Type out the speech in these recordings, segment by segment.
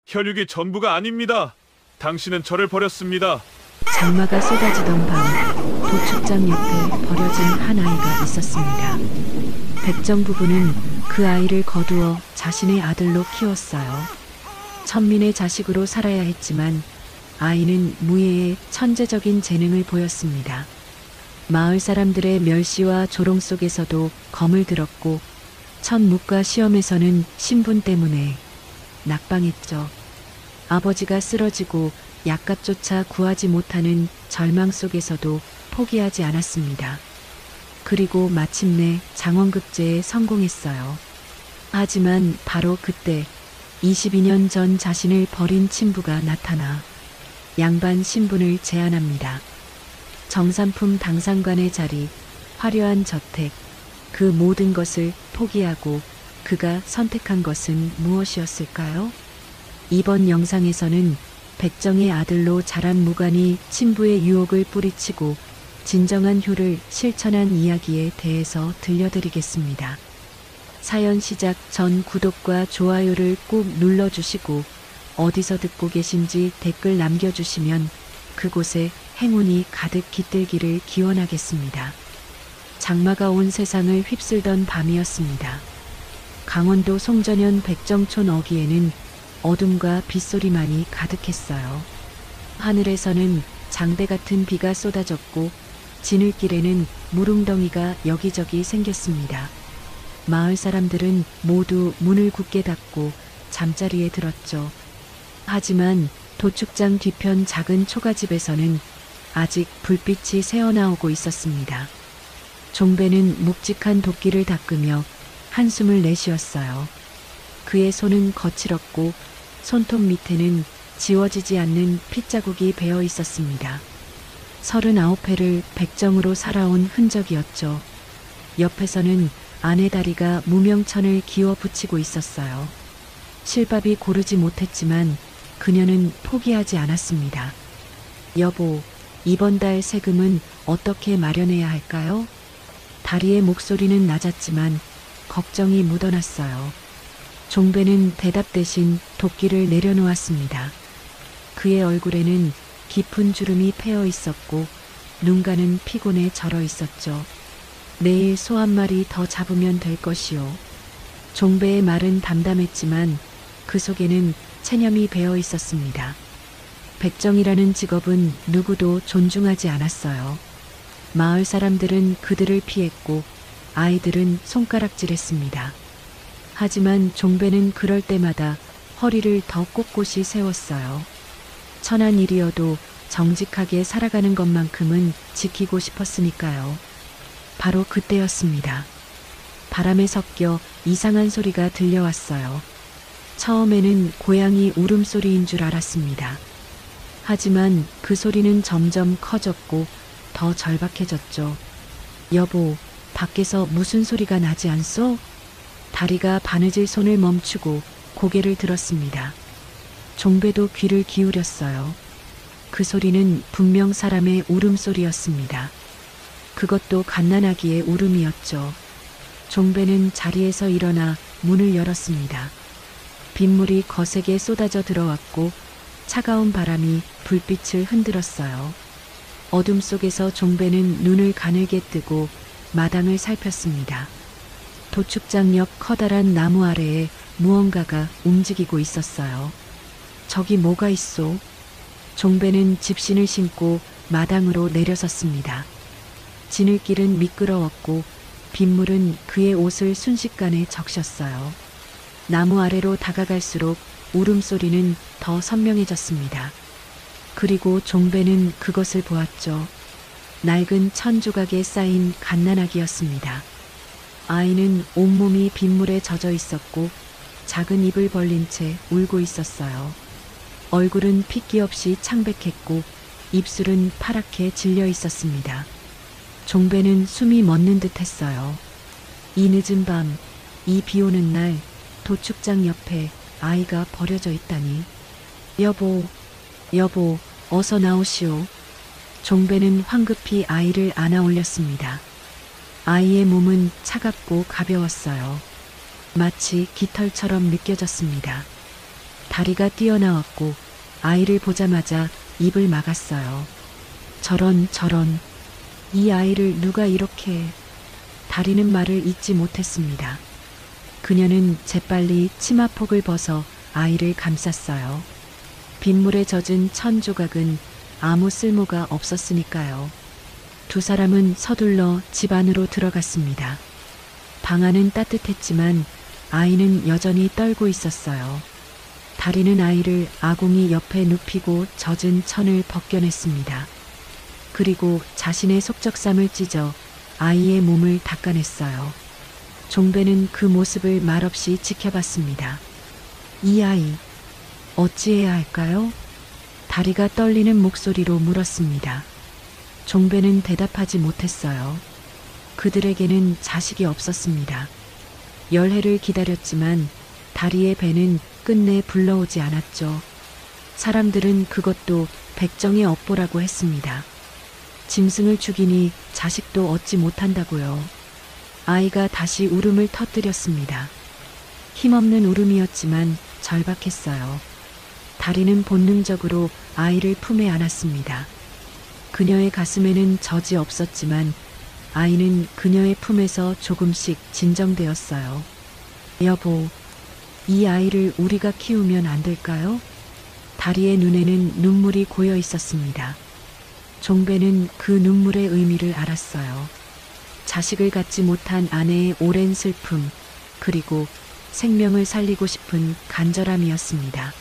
혈육이 전부가 아닙니다. 당신은 저를 버렸습니다. 장마가 쏟아지던 밤, 도축장 옆에 버려진 한 아이가 있었습니다. 백정 부부는 그 아이를 거두어 자신의 아들로 키웠어요. 천민의 자식으로 살아야 했지만 아이는 무예의 천재적인 재능을 보였습니다. 마을 사람들의 멸시와 조롱 속에서도 검을 들었고 첫 묵과 시험에서는 신분 때문에 낙방했죠. 아버지가 쓰러지고 약값조차 구하지 못하는 절망 속에서도 포기하지 않았습니다. 그리고 마침내 장원급제에 성공했어요. 하지만 바로 그때 22년 전 자신을 버린 친부가 나타나 양반 신분을 제안합니다. 정삼품 당상관의 자리, 화려한 저택, 그 모든 것을 포기하고 그가 선택한 것은 무엇이었을까요? 이번 영상에서는 백정의 아들로 자란 무관이 친부의 유혹을 뿌리치고 진정한 효를 실천한 이야기에 대해서 들려드리겠습니다. 사연 시작 전 구독과 좋아요를 꼭 눌러주시고 어디서 듣고 계신지 댓글 남겨주시면 그곳에 행운이 가득 깃들기를 기원하겠습니다. 장마가 온 세상을 휩쓸던 밤이었습니다. 강원도 송전현 백정촌 어귀에는 어둠과 빗소리만이 가득했어요. 하늘에서는 장대 같은 비가 쏟아졌고 지늘길에는 물웅덩이가 여기저기 생겼습니다. 마을 사람들은 모두 문을 굳게 닫고 잠자리에 들었죠. 하지만 도축장 뒤편 작은 초가집에서는 아직 불빛이 새어나오고 있었습니다. 종배는 묵직한 도끼를 닦으며 한숨을 내쉬었어요. 그의 손은 거칠었고 손톱 밑에는 지워지지 않는 핏자국이 배어 있었습니다. 39회를 백정으로 살아온 흔적이었죠. 옆에서는 아내 다리가 무명천을 기어 붙이고 있었어요. 실밥이 고르지 못했지만 그녀는 포기하지 않았습니다. 여보, 이번 달 세금은 어떻게 마련해야 할까요? 다리의 목소리는 낮았지만 걱정이 묻어났어요. 종배는 대답 대신 도끼를 내려놓았습니다. 그의 얼굴에는 깊은 주름이 패어 있었고 눈가는 피곤에 절어 있었죠. 내일 소 한 마리 더 잡으면 될 것이요. 종배의 말은 담담했지만 그 속에는 체념이 배어 있었습니다. 백정이라는 직업은 누구도 존중하지 않았어요. 마을 사람들은 그들을 피했고 아이들은 손가락질했습니다. 하지만 종배는 그럴 때마다 허리를 더 꼿꼿이 세웠어요. 천한 일이어도 정직하게 살아가는 것만큼은 지키고 싶었으니까요. 바로 그때였습니다. 바람에 섞여 이상한 소리가 들려왔어요. 처음에는 고양이 울음소리인 줄 알았습니다. 하지만 그 소리는 점점 커졌고 더 절박해졌죠. 여보, 밖에서 무슨 소리가 나지 않소? 다리가 바느질 손을 멈추고 고개를 들었습니다. 종배도 귀를 기울였어요. 그 소리는 분명 사람의 울음소리였습니다. 그것도 갓난아기의 울음이었죠. 종배는 자리에서 일어나 문을 열었습니다. 빗물이 거세게 쏟아져 들어왔고 차가운 바람이 불빛을 흔들었어요. 어둠 속에서 종배는 눈을 가늘게 뜨고 마당을 살폈습니다. 도축장 옆 커다란 나무 아래에 무언가가 움직이고 있었어요. 저기 뭐가 있소? 종배는 집신을 신고 마당으로 내려섰습니다. 지늘길은 미끄러웠고 빗물은 그의 옷을 순식간에 적셨어요. 나무 아래로 다가갈수록 울음소리는 더 선명해졌습니다. 그리고 종배는 그것을 보았죠. 낡은 천 조각에 쌓인 갓난아기였습니다. 아이는 온몸이 빗물에 젖어 있었고 작은 입을 벌린 채 울고 있었어요. 얼굴은 핏기 없이 창백했고 입술은 파랗게 질려 있었습니다. 종배는 숨이 멎는 듯 했어요. 이 늦은 밤, 이 비 오는 날 도축장 옆에 아이가 버려져 있다니. 여보, 여보, 어서 나오시오. 종배는 황급히 아이를 안아 올렸습니다. 아이의 몸은 차갑고 가벼웠어요. 마치 깃털처럼 느껴졌습니다. 다리가 뛰어나왔고 아이를 보자마자 입을 막았어요. 저런. 이 아이를 누가 이렇게... 다리는 말을 잇지 못했습니다. 그녀는 재빨리 치마폭을 벗어 아이를 감쌌어요. 빗물에 젖은 천 조각은 아무 쓸모가 없었으니까요. 두 사람은 서둘러 집 안으로 들어갔습니다. 방 안은 따뜻했지만 아이는 여전히 떨고 있었어요. 다리는 아이를 아궁이 옆에 눕히고 젖은 천을 벗겨냈습니다. 그리고 자신의 속적삼을 찢어 아이의 몸을 닦아냈어요. 종배는 그 모습을 말없이 지켜봤습니다. 이 아이, 어찌해야 할까요? 다리가 떨리는 목소리로 물었습니다. 종배는 대답하지 못했어요. 그들에게는 자식이 없었습니다. 열해를 기다렸지만 다리의 배는 끝내 불러오지 않았죠. 사람들은 그것도 백정의 업보라고 했습니다. 짐승을 죽이니 자식도 얻지 못한다고요. 아이가 다시 울음을 터뜨렸습니다. 힘없는 울음이었지만 절박했어요. 다리는 본능적으로 아이를 품에 안았습니다. 그녀의 가슴에는 젖이 없었지만 아이는 그녀의 품에서 조금씩 진정되었어요. 여보, 이 아이를 우리가 키우면 안 될까요? 다리의 눈에는 눈물이 고여 있었습니다. 종배는 그 눈물의 의미를 알았어요. 자식을 갖지 못한 아내의 오랜 슬픔, 그리고 생명을 살리고 싶은 간절함이었습니다.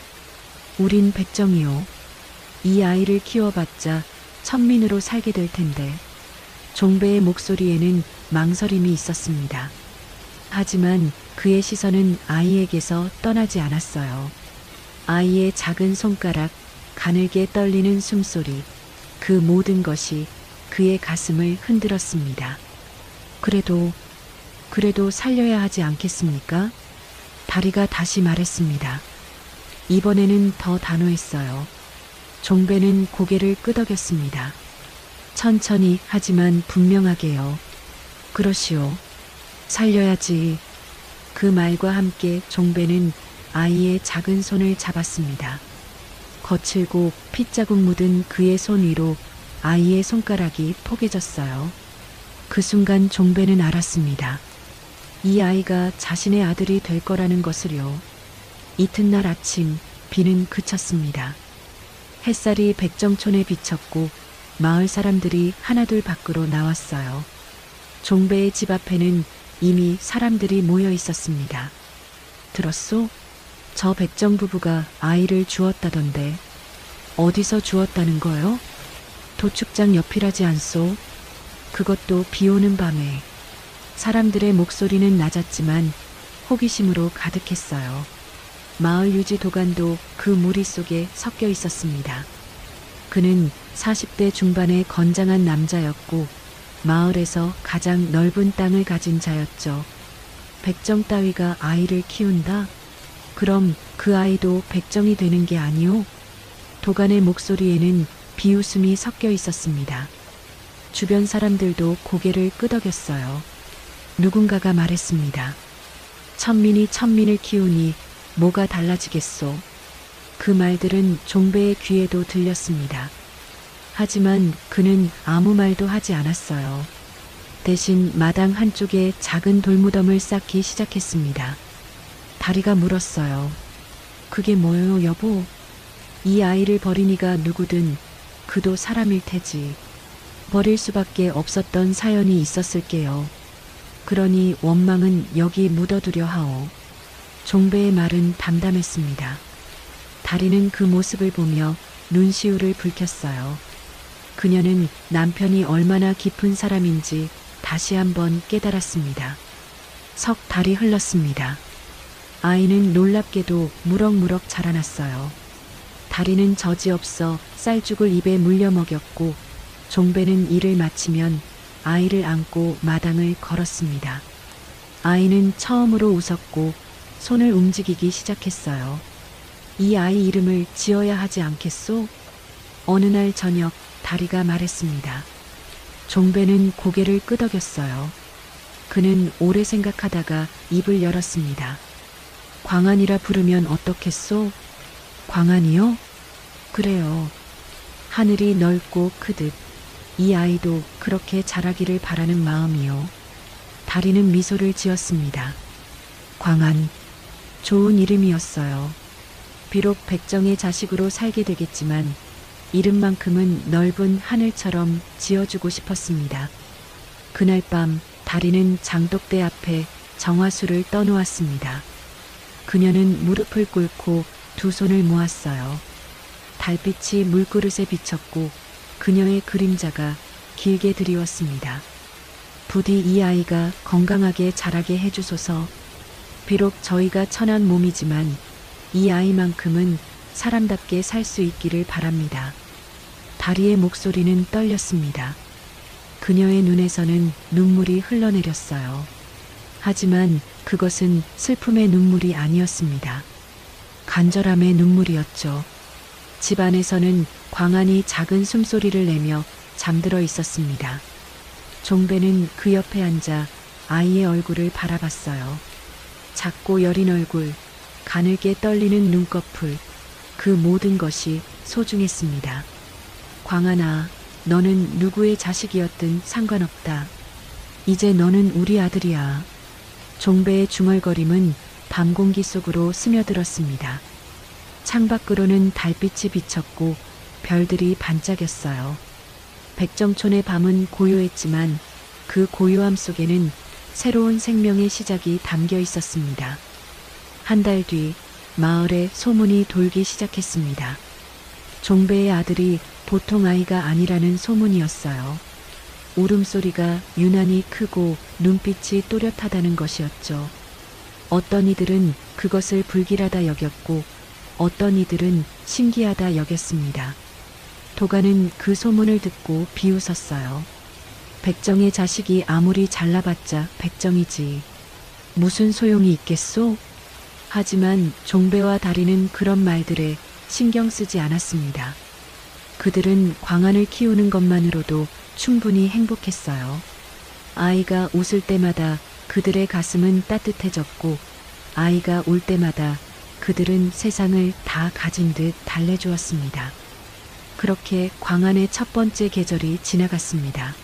우린 백정이요. 이 아이를 키워봤자 천민으로 살게 될 텐데. 종배의 목소리에는 망설임이 있었습니다. 하지만 그의 시선은 아이에게서 떠나지 않았어요. 아이의 작은 손가락, 가늘게 떨리는 숨소리, 그 모든 것이 그의 가슴을 흔들었습니다. 그래도 살려야 하지 않겠습니까? 다리가 다시 말했습니다. 이번에는 더 단호했어요. 종배는 고개를 끄덕였습니다. 천천히 하지만 분명하게요. 그러시오. 살려야지. 그 말과 함께 종배는 아이의 작은 손을 잡았습니다. 거칠고 핏자국 묻은 그의 손 위로 아이의 손가락이 포개졌어요. 그 순간 종배는 알았습니다. 이 아이가 자신의 아들이 될 거라는 것을요. 이튿날 아침 비는 그쳤습니다. 햇살이 백정촌에 비쳤고 마을 사람들이 하나둘 밖으로 나왔어요. 종배의 집 앞에는 이미 사람들이 모여 있었습니다. 들었소? 저 백정 부부가 아이를 주었다던데. 어디서 주었다는 거요? 도축장 옆이라지 않소? 그것도 비 오는 밤에. 사람들의 목소리는 낮았지만 호기심으로 가득했어요. 마을 유지 도관도 그 무리 속에 섞여 있었습니다. 그는 40대 중반의 건장한 남자였고 마을에서 가장 넓은 땅을 가진 자였죠. 백정 따위가 아이를 키운다? 그럼 그 아이도 백정이 되는 게 아니오? 도간의 목소리에는 비웃음이 섞여 있었습니다. 주변 사람들도 고개를 끄덕였어요. 누군가가 말했습니다. 천민이 천민을 키우니 뭐가 달라지겠소? 그 말들은 종배의 귀에도 들렸습니다. 하지만 그는 아무 말도 하지 않았어요. 대신 마당 한쪽에 작은 돌무덤을 쌓기 시작했습니다. 다리가 물었어요. 그게 뭐예요, 여보? 이 아이를 버리니가 누구든 그도 사람일 테지. 버릴 수밖에 없었던 사연이 있었을게요. 그러니 원망은 여기 묻어두려 하오. 종배의 말은 담담했습니다. 다리는 그 모습을 보며 눈시울을 붉혔어요. 그녀는 남편이 얼마나 깊은 사람인지 다시 한번 깨달았습니다. 석 달이 흘렀습니다. 아이는 놀랍게도 무럭무럭 자라났어요. 다리는 젖이 없어 쌀죽을 입에 물려 먹였고 종배는 일을 마치면 아이를 안고 마당을 걸었습니다. 아이는 처음으로 웃었고 손을 움직이기 시작했어요. 이 아이 이름을 지어야 하지 않겠소? 어느 날 저녁 다리가 말했습니다. 종배는 고개를 끄덕였어요. 그는 오래 생각하다가 입을 열었습니다. 광안이라 부르면 어떻겠소? 광안이요? 그래요. 하늘이 넓고 크듯 이 아이도 그렇게 자라기를 바라는 마음이요. 다리는 미소를 지었습니다. 광안, 좋은 이름이었어요. 비록 백정의 자식으로 살게 되겠지만 이름만큼은 넓은 하늘처럼 지어주고 싶었습니다. 그날 밤 다리는 장독대 앞에 정화수를 떠놓았습니다. 그녀는 무릎을 꿇고 두 손을 모았어요. 달빛이 물그릇에 비쳤고 그녀의 그림자가 길게 드리웠습니다. 부디 이 아이가 건강하게 자라게 해주소서. 비록 저희가 천한 몸이지만 이 아이만큼은 사람답게 살 수 있기를 바랍니다. 다리의 목소리는 떨렸습니다. 그녀의 눈에서는 눈물이 흘러내렸어요. 하지만 그것은 슬픔의 눈물이 아니었습니다. 간절함의 눈물이었죠. 집 안에서는 광안이 작은 숨소리를 내며 잠들어 있었습니다. 종배는 그 옆에 앉아 아이의 얼굴을 바라봤어요. 작고 여린 얼굴, 가늘게 떨리는 눈꺼풀, 그 모든 것이 소중했습니다. 광안아, 너는 누구의 자식이었든 상관없다. 이제 너는 우리 아들이야. 종배의 중얼거림은 밤 공기 속으로 스며들었습니다. 창밖으로는 달빛이 비쳤고 별들이 반짝였어요. 백정촌의 밤은 고요했지만 그 고요함 속에는 새로운 생명의 시작이 담겨 있었습니다. 한 달 뒤 마을에 소문이 돌기 시작했습니다. 종배의 아들이 보통 아이가 아니라는 소문이었어요. 울음소리가 유난히 크고 눈빛이 또렷하다는 것이었죠. 어떤 이들은 그것을 불길하다 여겼고 어떤 이들은 신기하다 여겼습니다. 도가는 그 소문을 듣고 비웃었어요. 백정의 자식이 아무리 잘나봤자 백정이지. 무슨 소용이 있겠소? 하지만 종배와 다리는 그런 말들에 신경 쓰지 않았습니다. 그들은 광안을 키우는 것만으로도 충분히 행복했어요. 아이가 웃을 때마다 그들의 가슴은 따뜻해졌고 아이가 울 때마다 그들은 세상을 다 가진 듯 달래주었습니다. 그렇게 광안의 첫 번째 계절이 지나갔습니다.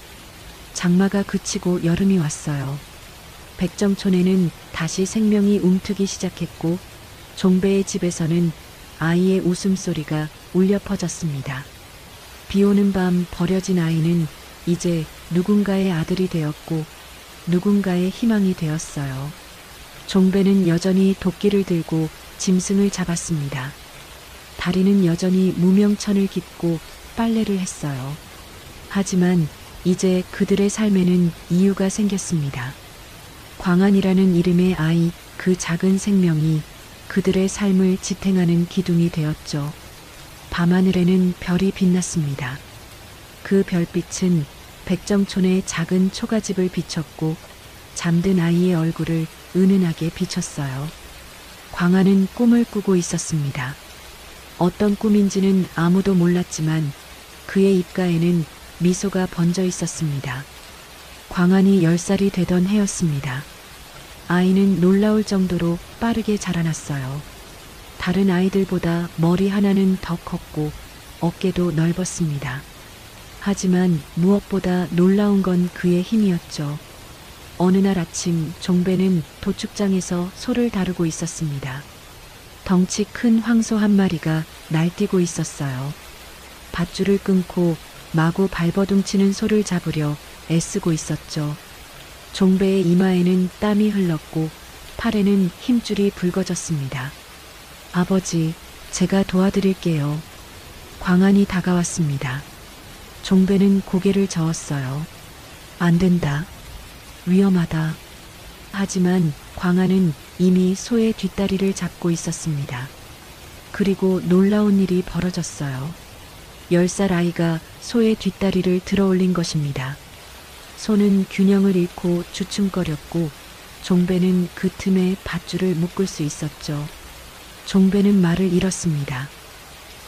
장마가 그치고 여름이 왔어요. 백정촌에는 다시 생명이 움트기 시작했고 종배의 집에서는 아이의 웃음소리가 울려 퍼졌습니다. 비오는 밤 버려진 아이는 이제 누군가의 아들이 되었고 누군가의 희망이 되었어요. 종배는 여전히 도끼를 들고 짐승을 잡았습니다. 다리는 여전히 무명천을 깃고 빨래를 했어요. 하지만 이제 그들의 삶에는 이유가 생겼습니다. 광안이라는 이름의 아이, 그 작은 생명이 그들의 삶을 지탱하는 기둥이 되었죠. 밤하늘에는 별이 빛났습니다. 그 별빛은 백정촌의 작은 초가집을 비췄고 잠든 아이의 얼굴을 은은하게 비췄어요. 광안은 꿈을 꾸고 있었습니다. 어떤 꿈인지는 아무도 몰랐지만 그의 입가에는 미소가 번져 있었습니다. 광안이 10살이 되던 해였습니다. 아이는 놀라울 정도로 빠르게 자라났어요. 다른 아이들보다 머리 하나는 더 컸고 어깨도 넓었습니다. 하지만 무엇보다 놀라운 건 그의 힘이었죠. 어느 날 아침 종배는 도축장에서 소를 다루고 있었습니다. 덩치 큰 황소 한 마리가 날뛰고 있었어요. 밧줄을 끊고 마구 발버둥치는 소를 잡으려 애쓰고 있었죠. 종배의 이마에는 땀이 흘렀고 팔에는 힘줄이 붉어졌습니다. 아버지, 제가 도와드릴게요. 광안이 다가왔습니다. 종배는 고개를 저었어요. 안 된다. 위험하다. 하지만 광안은 이미 소의 뒷다리를 잡고 있었습니다. 그리고 놀라운 일이 벌어졌어요. 10살 아이가 소의 뒷다리를 들어올린 것입니다. 소는 균형을 잃고 주춤거렸고 종배는 그 틈에 밧줄을 묶을 수 있었죠. 종배는 말을 잃었습니다.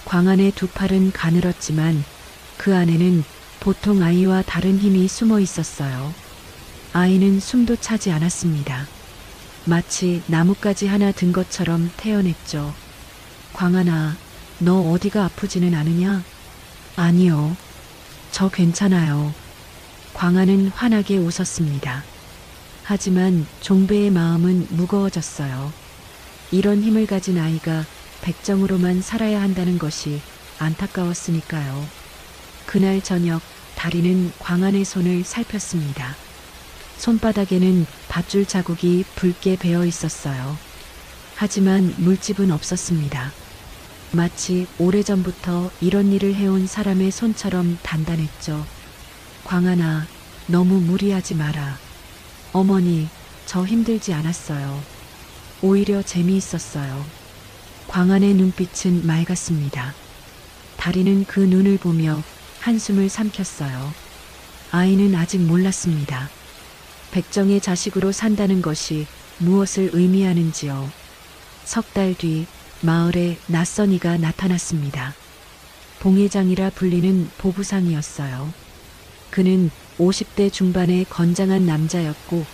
광안의 두 팔은 가늘었지만 그 안에는 보통 아이와 다른 힘이 숨어 있었어요. 아이는 숨도 차지 않았습니다. 마치 나뭇가지 하나 든 것처럼 태어났죠. 광안아, 너 어디가 아프지는 않으냐? 아니요. 저 괜찮아요. 광아는 환하게 웃었습니다. 하지만 종배의 마음은 무거워졌어요. 이런 힘을 가진 아이가 백정으로만 살아야 한다는 것이 안타까웠으니까요. 그날 저녁 다리는 광안의 손을 살폈습니다. 손바닥에는 밧줄 자국이 붉게 배어 있었어요. 하지만 물집은 없었습니다. 마치 오래전부터 이런 일을 해온 사람의 손처럼 단단했죠. 광안아, 너무 무리하지 마라. 어머니, 저 힘들지 않았어요. 오히려 재미있었어요. 광안의 눈빛은 맑았습니다. 다리는 그 눈을 보며 한숨을 삼켰어요. 아이는 아직 몰랐습니다. 백정의 자식으로 산다는 것이 무엇을 의미하는지요. 석 달 뒤 마을에 낯선이가 나타났습니다. 봉회장이라 불리는 보부상이었어요. 그는 50대 중반의 건장한 남자였고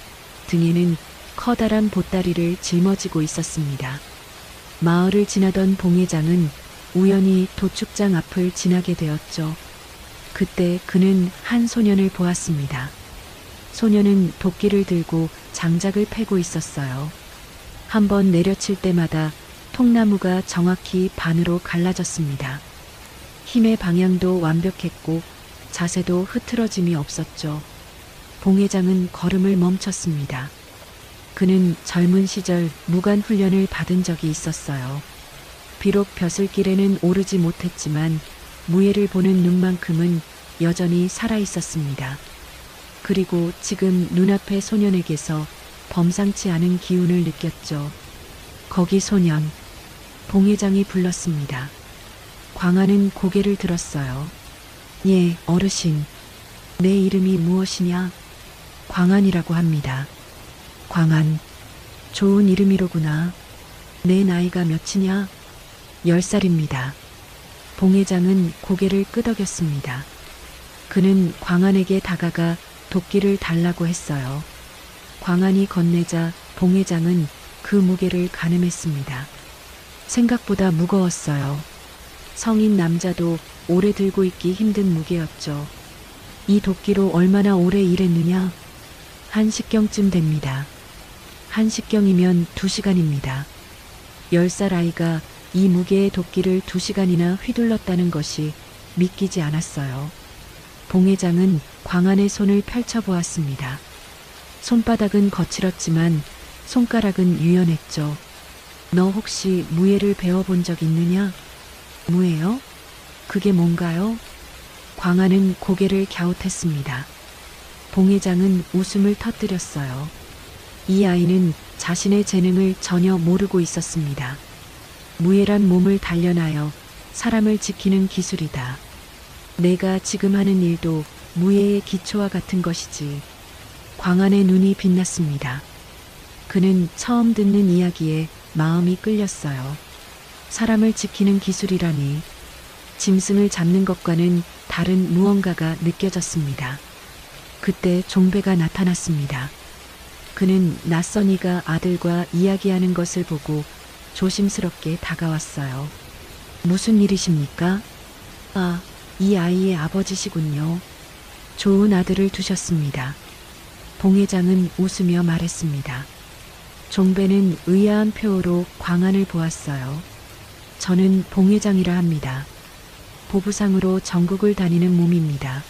등에는 커다란 보따리를 짊어지고 있었습니다. 마을을 지나던 봉회장은 우연히 도축장 앞을 지나게 되었죠. 그때 그는 한 소년을 보았습니다. 소년은 도끼를 들고 장작을 패고 있었어요. 한번 내려칠 때마다 통나무가 정확히 반으로 갈라졌습니다. 힘의 방향도 완벽했고 자세도 흐트러짐이 없었죠. 봉회장은 걸음을 멈췄습니다. 그는 젊은 시절 무관 훈련을 받은 적이 있었어요. 비록 벼슬길에는 오르지 못했지만 무예를 보는 눈만큼은 여전히 살아 있었습니다. 그리고 지금 눈앞의 소년에게서 범상치 않은 기운을 느꼈죠. 거기 소년, 봉회장이 불렀습니다. 광아는 고개를 들었어요. 예, 어르신. 내 이름이 무엇이냐? 광안이라고 합니다. 광안, 좋은 이름이로구나. 내 나이가 몇이냐? 10살입니다. 봉회장은 고개를 끄덕였습니다. 그는 광안에게 다가가 도끼를 달라고 했어요. 광안이 건네자 봉회장은 그 무게를 가늠했습니다. 생각보다 무거웠어요. 성인 남자도 오래 들고 있기 힘든 무게였죠. 이 도끼로 얼마나 오래 일했느냐? 1식경쯤 됩니다. 1식경이면 2시간입니다. 10살 아이가 이 무게의 도끼를 2시간이나 휘둘렀다는 것이 믿기지 않았어요. 봉회장은 광안의 손을 펼쳐보았습니다. 손바닥은 거칠었지만 손가락은 유연했죠. 너 혹시 무예를 배워본 적 있느냐? 무예요? 그게 뭔가요? 광안은 고개를 갸웃했습니다. 봉회장은 웃음을 터뜨렸어요. 이 아이는 자신의 재능을 전혀 모르고 있었습니다. 무예란 몸을 단련하여 사람을 지키는 기술이다. 내가 지금 하는 일도 무예의 기초와 같은 것이지. 광안의 눈이 빛났습니다. 그는 처음 듣는 이야기에 마음이 끌렸어요. 사람을 지키는 기술이라니. 짐승을 잡는 것과는 다른 무언가가 느껴졌습니다. 그때 종배가 나타났습니다. 그는 낯선이가 아들과 이야기하는 것을 보고 조심스럽게 다가왔어요. 무슨 일이십니까? 아, 이 아이의 아버지시군요. 좋은 아들을 두셨습니다. 봉회장은 웃으며 말했습니다. 종배는 의아한 표호로 광안을 보았어요. 저는 봉회장이라 합니다. 보부상으로 전국을 다니는 몸입니다.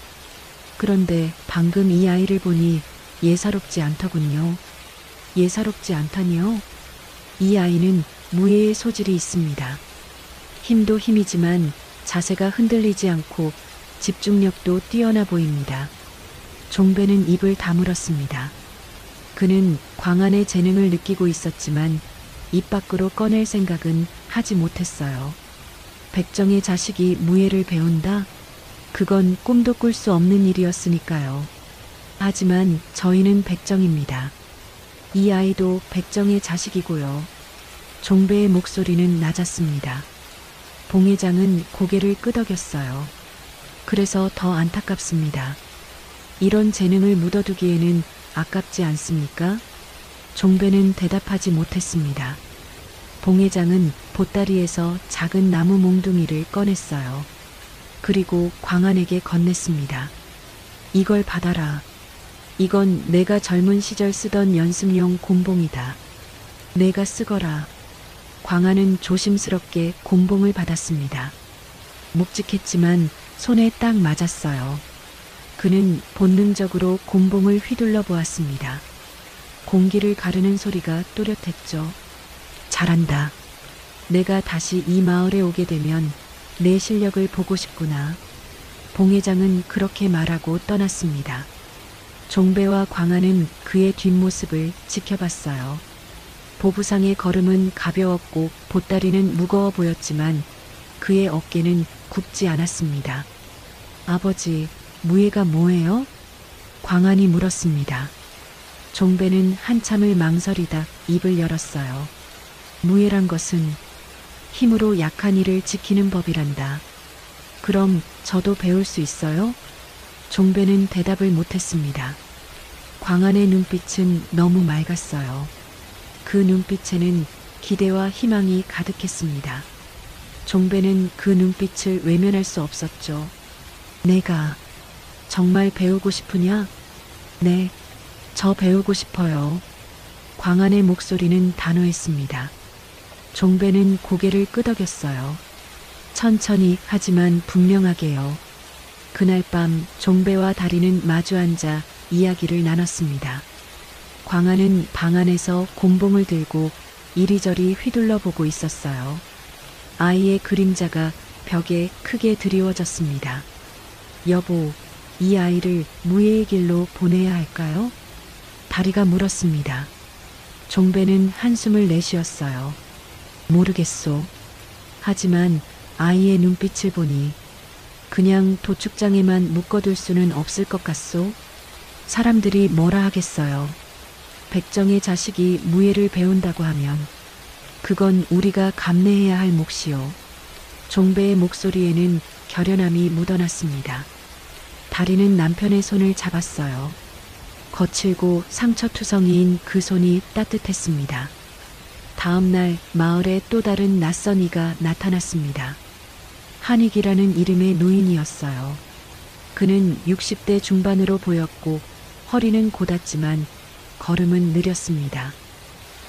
그런데 방금 이 아이를 보니 예사롭지 않더군요. 예사롭지 않다니요? 이 아이는 무예의 소질이 있습니다. 힘도 힘이지만 자세가 흔들리지 않고 집중력도 뛰어나 보입니다. 종배는 입을 다물었습니다. 그는 광안의 재능을 느끼고 있었지만 입 밖으로 꺼낼 생각은 하지 못했어요. 백정의 자식이 무예를 배운다? 그건 꿈도 꿀 수 없는 일이었으니까요. 하지만 저희는 백정입니다. 이 아이도 백정의 자식이고요. 종배의 목소리는 낮았습니다. 봉회장은 고개를 끄덕였어요. 그래서 더 안타깝습니다. 이런 재능을 묻어두기에는 아깝지 않습니까? 종배는 대답하지 못했습니다. 봉회장은 보따리에서 작은 나무 몽둥이를 꺼냈어요. 그리고 광안에게 건넸습니다. 이걸 받아라. 이건 내가 젊은 시절 쓰던 연습용 곤봉이다. 내가 쓰거라. 광안은 조심스럽게 곤봉을 받았습니다. 묵직했지만 손에 딱 맞았어요. 그는 본능적으로 곤봉을 휘둘러 보았습니다. 공기를 가르는 소리가 또렷했죠. 잘한다. 내가 다시 이 마을에 오게 되면 내 실력을 보고 싶구나. 봉회장은 그렇게 말하고 떠났습니다. 종배와 광안은 그의 뒷모습을 지켜봤어요. 보부상의 걸음은 가벼웠고 보따리는 무거워 보였지만 그의 어깨는 굽지 않았습니다. 아버지, 무예가 뭐예요? 광안이 물었습니다. 종배는 한참을 망설이다 입을 열었어요. 무예란 것은 힘으로 약한 이를 지키는 법이란다. 그럼 저도 배울 수 있어요? 종배는 대답을 못했습니다. 광안의 눈빛은 너무 맑았어요. 그 눈빛에는 기대와 희망이 가득했습니다. 종배는 그 눈빛을 외면할 수 없었죠. 내가 정말 배우고 싶으냐? 네, 저 배우고 싶어요. 광안의 목소리는 단호했습니다. 종배는 고개를 끄덕였어요. 천천히 하지만 분명하게요. 그날 밤 종배와 다리는 마주 앉아 이야기를 나눴습니다. 광안은 방 안에서 곤봉을 들고 이리저리 휘둘러 보고 있었어요. 아이의 그림자가 벽에 크게 드리워졌습니다. 여보, 이 아이를 무예의 길로 보내야 할까요? 다리가 물었습니다. 종배는 한숨을 내쉬었어요. 모르겠소. 하지만 아이의 눈빛을 보니 그냥 도축장에만 묶어둘 수는 없을 것 같소. 사람들이 뭐라 하겠어요. 백정의 자식이 무예를 배운다고 하면 그건 우리가 감내해야 할 몫이요. 종배의 목소리에는 결연함이 묻어났습니다. 다리는 남편의 손을 잡았어요. 거칠고 상처투성이인 그 손이 따뜻했습니다. 다음 날 마을에 또 다른 낯선 이가 나타났습니다. 한익이라는 이름의 노인이었어요. 그는 60대 중반으로 보였고 허리는 곧았지만 걸음은 느렸습니다.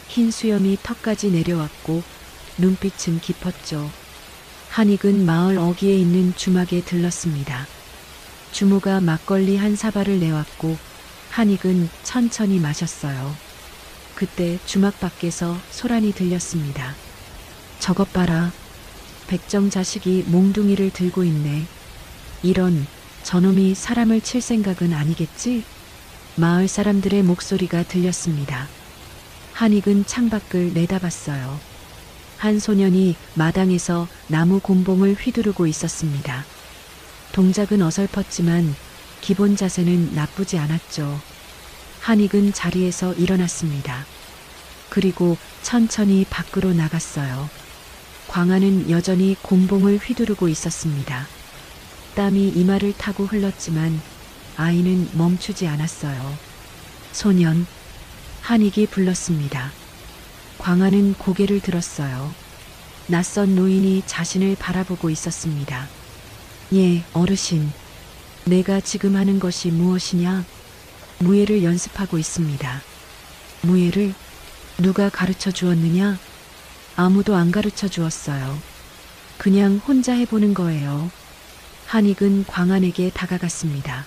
흰 수염이 턱까지 내려왔고 눈빛은 깊었죠. 한익은 마을 어귀에 있는 주막에 들렀습니다. 주모가 막걸리 한 사발을 내왔고 한익은 천천히 마셨어요. 그때 주막 밖에서 소란이 들렸습니다. 저것 봐라. 백정 자식이 몽둥이를 들고 있네. 이런, 저놈이 사람을 칠 생각은 아니겠지? 마을 사람들의 목소리가 들렸습니다. 한익은 창밖을 내다봤어요. 한 소년이 마당에서 나무 곤봉을 휘두르고 있었습니다. 동작은 어설펐지만 기본 자세는 나쁘지 않았죠. 한익은 자리에서 일어났습니다. 그리고 천천히 밖으로 나갔어요. 광안은 여전히 곤봉을 휘두르고 있었습니다. 땀이 이마를 타고 흘렀지만 아이는 멈추지 않았어요. 소년, 한익이 불렀습니다. 광안은 고개를 들었어요. 낯선 노인이 자신을 바라보고 있었습니다. 예, 어르신. 내가 지금 하는 것이 무엇이냐? 무예를 연습하고 있습니다. 무예를? 누가 가르쳐 주었느냐? 아무도 안 가르쳐 주었어요. 그냥 혼자 해보는 거예요. 한익은 광안에게 다가갔습니다.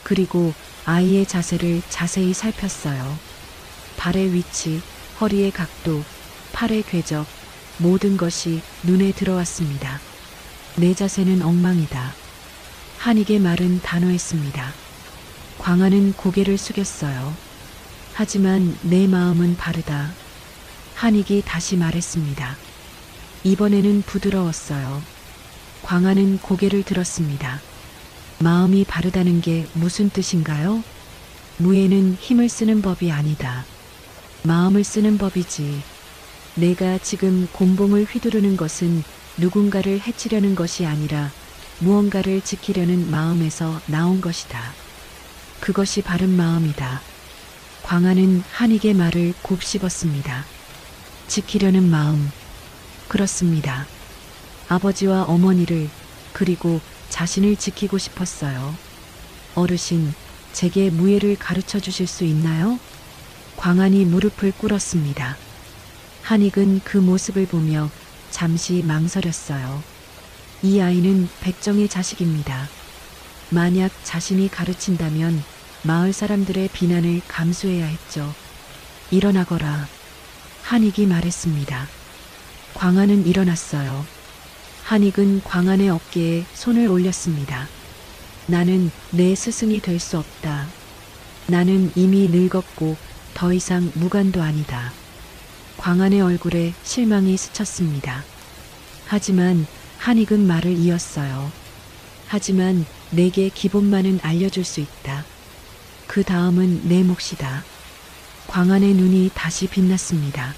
그리고 아이의 자세를 자세히 살폈어요. 발의 위치, 허리의 각도, 팔의 궤적, 모든 것이 눈에 들어왔습니다. 내 자세는 엉망이다. 한익의 말은 단호했습니다. 광안은 고개를 숙였어요. 하지만 내 마음은 바르다. 한익이 다시 말했습니다. 이번에는 부드러웠어요. 광안은 고개를 들었습니다. 마음이 바르다는 게 무슨 뜻인가요? 무예는 힘을 쓰는 법이 아니다. 마음을 쓰는 법이지. 내가 지금 곤봉을 휘두르는 것은 누군가를 해치려는 것이 아니라 무언가를 지키려는 마음에서 나온 것이다. 그것이 바른 마음이다. 광안은 한익의 말을 곱씹었습니다. 지키려는 마음. 그렇습니다. 아버지와 어머니를, 그리고 자신을 지키고 싶었어요. 어르신, 제게 무예를 가르쳐 주실 수 있나요? 광안이 무릎을 꿇었습니다. 한익은 그 모습을 보며 잠시 망설였어요. 이 아이는 백정의 자식입니다. 만약 자신이 가르친다면 마을 사람들의 비난을 감수해야 했죠. 일어나거라. 한익이 말했습니다. 광안은 일어났어요. 한익은 광안의 어깨에 손을 올렸습니다. 나는 내 스승이 될 수 없다. 나는 이미 늙었고 더 이상 무관도 아니다. 광안의 얼굴에 실망이 스쳤습니다. 하지만 한익은 말을 이었어요. 하지만 내게 기본만은 알려줄 수 있다. 그 다음은 내 몫이다. 광안의 눈이 다시 빛났습니다.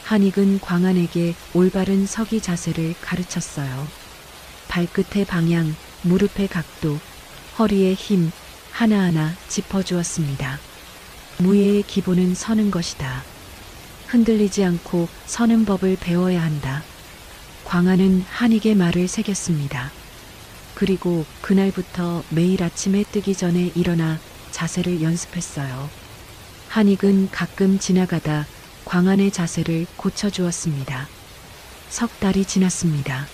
한익은 광안에게 올바른 서기 자세를 가르쳤어요. 발끝의 방향, 무릎의 각도, 허리의 힘 하나하나 짚어주었습니다. 무예의 기본은 서는 것이다. 흔들리지 않고 서는 법을 배워야 한다. 광안은 한익의 말을 새겼습니다. 그리고 그날부터 매일 아침에 뜨기 전에 일어나 자세를 연습했어요. 한익은 가끔 지나가다 광안의 자세를 고쳐주었습니다. 석 달이 지났습니다.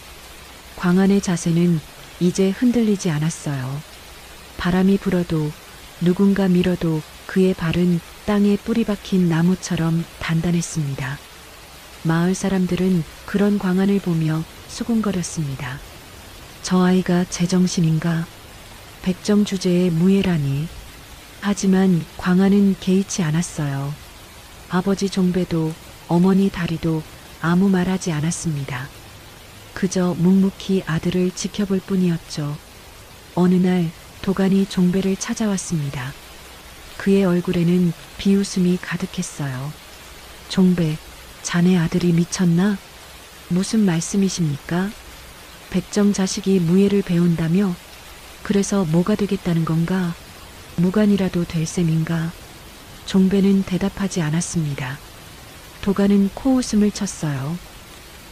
광안의 자세는 이제 흔들리지 않았어요. 바람이 불어도 누군가 밀어도 그의 발은 땅에 뿌리 박힌 나무처럼 단단했습니다. 마을 사람들은 그런 광안을 보며 수군거렸습니다. 저 아이가 제정신인가? 백정 주제의 무예라니. 하지만 광안은 개의치 않았어요. 아버지 종배도 어머니 다리도 아무 말하지 않았습니다. 그저 묵묵히 아들을 지켜볼 뿐이었죠. 어느 날 도간이 종배를 찾아왔습니다. 그의 얼굴에는 비웃음이 가득했어요. 종배, 자네 아들이 미쳤나? 무슨 말씀이십니까? 백정 자식이 무예를 배운다며? 그래서 뭐가 되겠다는 건가? 무관이라도 될 셈인가? 종배는 대답하지 않았습니다. 도가는 코웃음을 쳤어요.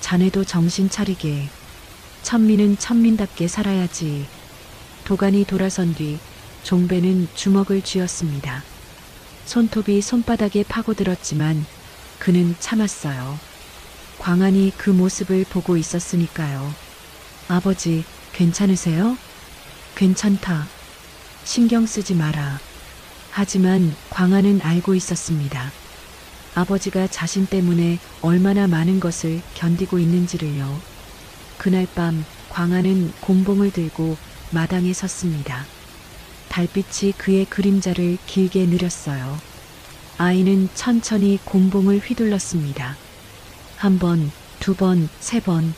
자네도 정신 차리게. 천민은 천민답게 살아야지. 도간이 돌아선 뒤 종배는 주먹을 쥐었습니다. 손톱이 손바닥에 파고들었지만 그는 참았어요. 광안이 그 모습을 보고 있었으니까요. 아버지, 괜찮으세요? 괜찮다. 신경 쓰지 마라. 하지만 광안은 알고 있었습니다. 아버지가 자신 때문에 얼마나 많은 것을 견디고 있는지를요. 그날 밤 광안은 곤봉을 들고 마당에 섰습니다. 달빛이 그의 그림자를 길게 느렸어요. 아이는 천천히 곤봉을 휘둘렀습니다. 한 번, 두 번, 세 번.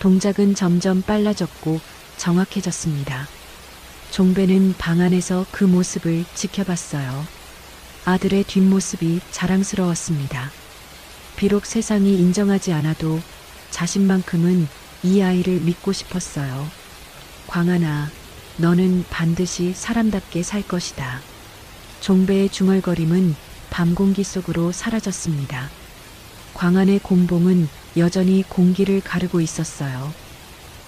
동작은 점점 빨라졌고 정확해졌습니다. 종배는 방 안에서 그 모습을 지켜봤어요. 아들의 뒷모습이 자랑스러웠습니다. 비록 세상이 인정하지 않아도 자신만큼은 이 아이를 믿고 싶었어요. 광안아, 너는 반드시 사람답게 살 것이다. 종배의 중얼거림은 밤 공기 속으로 사라졌습니다. 광안의 곤봉은 여전히 공기를 가르고 있었어요.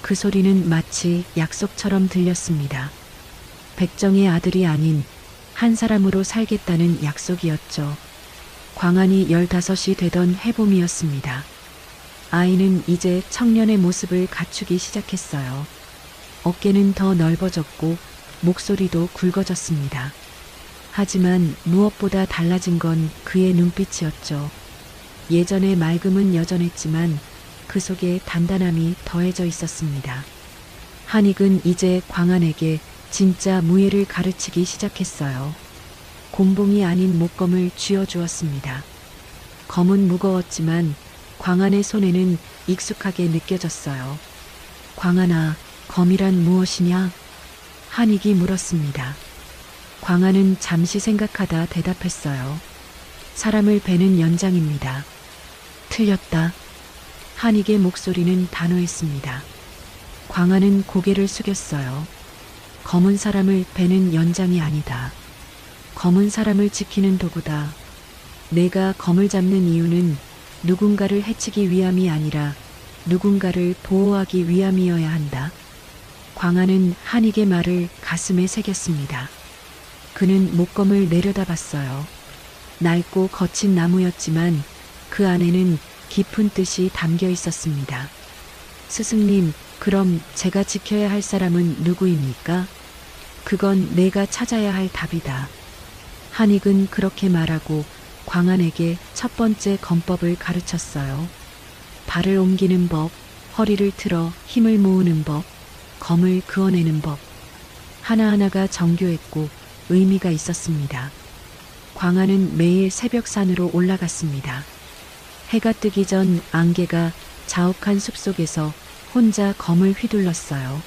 그 소리는 마치 약속처럼 들렸습니다. 백정의 아들이 아닌 한 사람으로 살겠다는 약속이었죠. 광안이 15이 되던 해봄이었습니다. 아이는 이제 청년의 모습을 갖추기 시작했어요. 어깨는 더 넓어졌고 목소리도 굵어졌습니다. 하지만 무엇보다 달라진 건 그의 눈빛이었죠. 예전의 맑음은 여전했지만 그 속에 단단함이 더해져 있었습니다. 한익은 이제 광안에게 진짜 무예를 가르치기 시작했어요. 곤봉이 아닌 목검을 쥐어주었습니다. 검은 무거웠지만 광안의 손에는 익숙하게 느껴졌어요. 광안아, 검이란 무엇이냐? 한익이 물었습니다. 광안은 잠시 생각하다 대답했어요. 사람을 베는 연장입니다. 틀렸다. 한익의 목소리는 단호했습니다. 광안은 고개를 숙였어요. 검은 사람을 베는 연장이 아니다. 검은 사람을 지키는 도구다. 내가 검을 잡는 이유는 누군가를 해치기 위함이 아니라 누군가를 보호하기 위함이어야 한다. 광아는 한익의 말을 가슴에 새겼습니다. 그는 목검을 내려다봤어요. 낡고 거친 나무였지만 그 안에는 깊은 뜻이 담겨 있었습니다. 스승님, 그럼 제가 지켜야 할 사람은 누구입니까? 그건 내가 찾아야 할 답이다. 한익은 그렇게 말하고 광안에게 첫 번째 검법을 가르쳤어요. 발을 옮기는 법, 허리를 틀어 힘을 모으는 법, 검을 그어내는 법. 하나하나가 정교했고 의미가 있었습니다. 광안은 매일 새벽산으로 올라갔습니다. 해가 뜨기 전 안개가 자욱한 숲속에서 혼자 검을 휘둘렀어요.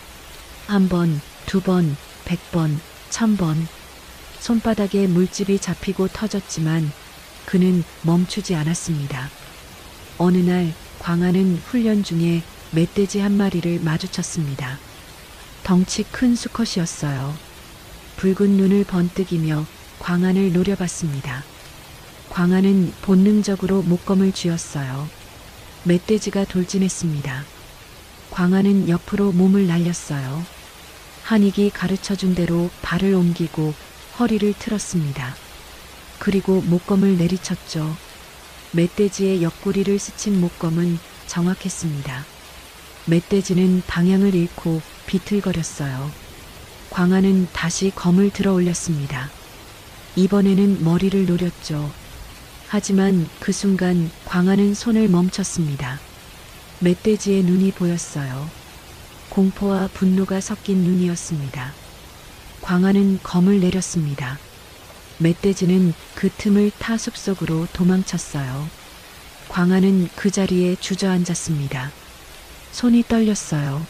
1번, 2번, 100번, 1000번. 손바닥에 물집이 잡히고 터졌지만 그는 멈추지 않았습니다. 어느 날 광아는 훈련 중에 멧돼지 한 마리를 마주쳤습니다. 덩치 큰 수컷이었어요. 붉은 눈을 번뜩이며 광안을 노려봤습니다. 광안은 본능적으로 목검을 쥐었어요. 멧돼지가 돌진했습니다. 광안은 옆으로 몸을 날렸어요. 한익이 가르쳐준 대로 발을 옮기고 허리를 틀었습니다. 그리고 목검을 내리쳤죠. 멧돼지의 옆구리를 스친 목검은 정확했습니다. 멧돼지는 방향을 잃고 비틀거렸어요. 광아는 다시 검을 들어 올렸습니다. 이번에는 머리를 노렸죠. 하지만 그 순간 광아는 손을 멈췄습니다. 멧돼지의 눈이 보였어요. 공포와 분노가 섞인 눈이었습니다. 광아는 검을 내렸습니다. 멧돼지는 그 틈을 타 숲속으로 도망쳤어요. 광아는 그 자리에 주저앉았습니다. 손이 떨렸어요.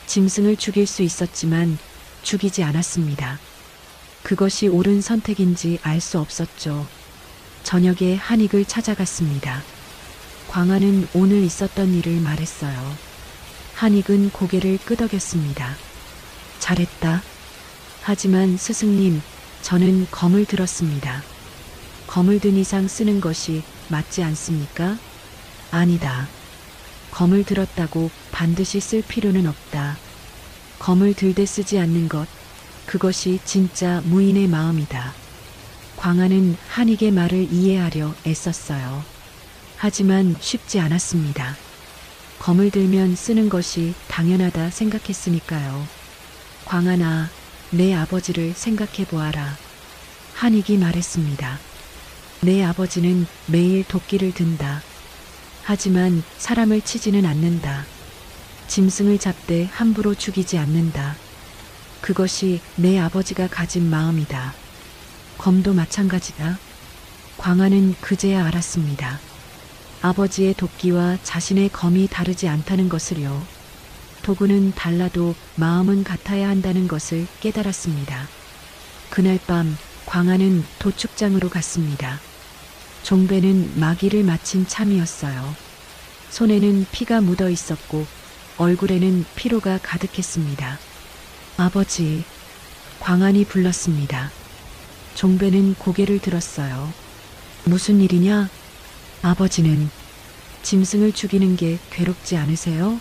짐승을 죽일 수 있었지만 죽이지 않았습니다. 그것이 옳은 선택인지 알 수 없었죠. 저녁에 한익을 찾아갔습니다. 광아는 오늘 있었던 일을 말했어요. 한익은 고개를 끄덕였습니다. 잘했다. 하지만 스승님, 저는 검을 들었습니다. 검을 든 이상 쓰는 것이 맞지 않습니까? 아니다. 검을 들었다고 반드시 쓸 필요는 없다. 검을 들되 쓰지 않는 것, 그것이 진짜 무인의 마음이다. 광아는 한익의 말을 이해하려 애썼어요. 하지만 쉽지 않았습니다. 검을 들면 쓰는 것이 당연하다 생각했으니까요. 광아나, 내 아버지를 생각해 보아라. 한익이 말했습니다. 내 아버지는 매일 도끼를 든다. 하지만 사람을 치지는 않는다. 짐승을 잡되 함부로 죽이지 않는다. 그것이 내 아버지가 가진 마음이다. 검도 마찬가지다. 광아는 그제야 알았습니다. 아버지의 도끼와 자신의 검이 다르지 않다는 것을요. 도구는 달라도 마음은 같아야 한다는 것을 깨달았습니다. 그날 밤 광아는 도축장으로 갔습니다. 종배는 마기를 마친 참이었어요. 손에는 피가 묻어 있었고 얼굴에는 피로가 가득했습니다. 아버지, 광안이 불렀습니다. 종배는 고개를 들었어요. 무슨 일이냐? 아버지는 짐승을 죽이는 게 괴롭지 않으세요?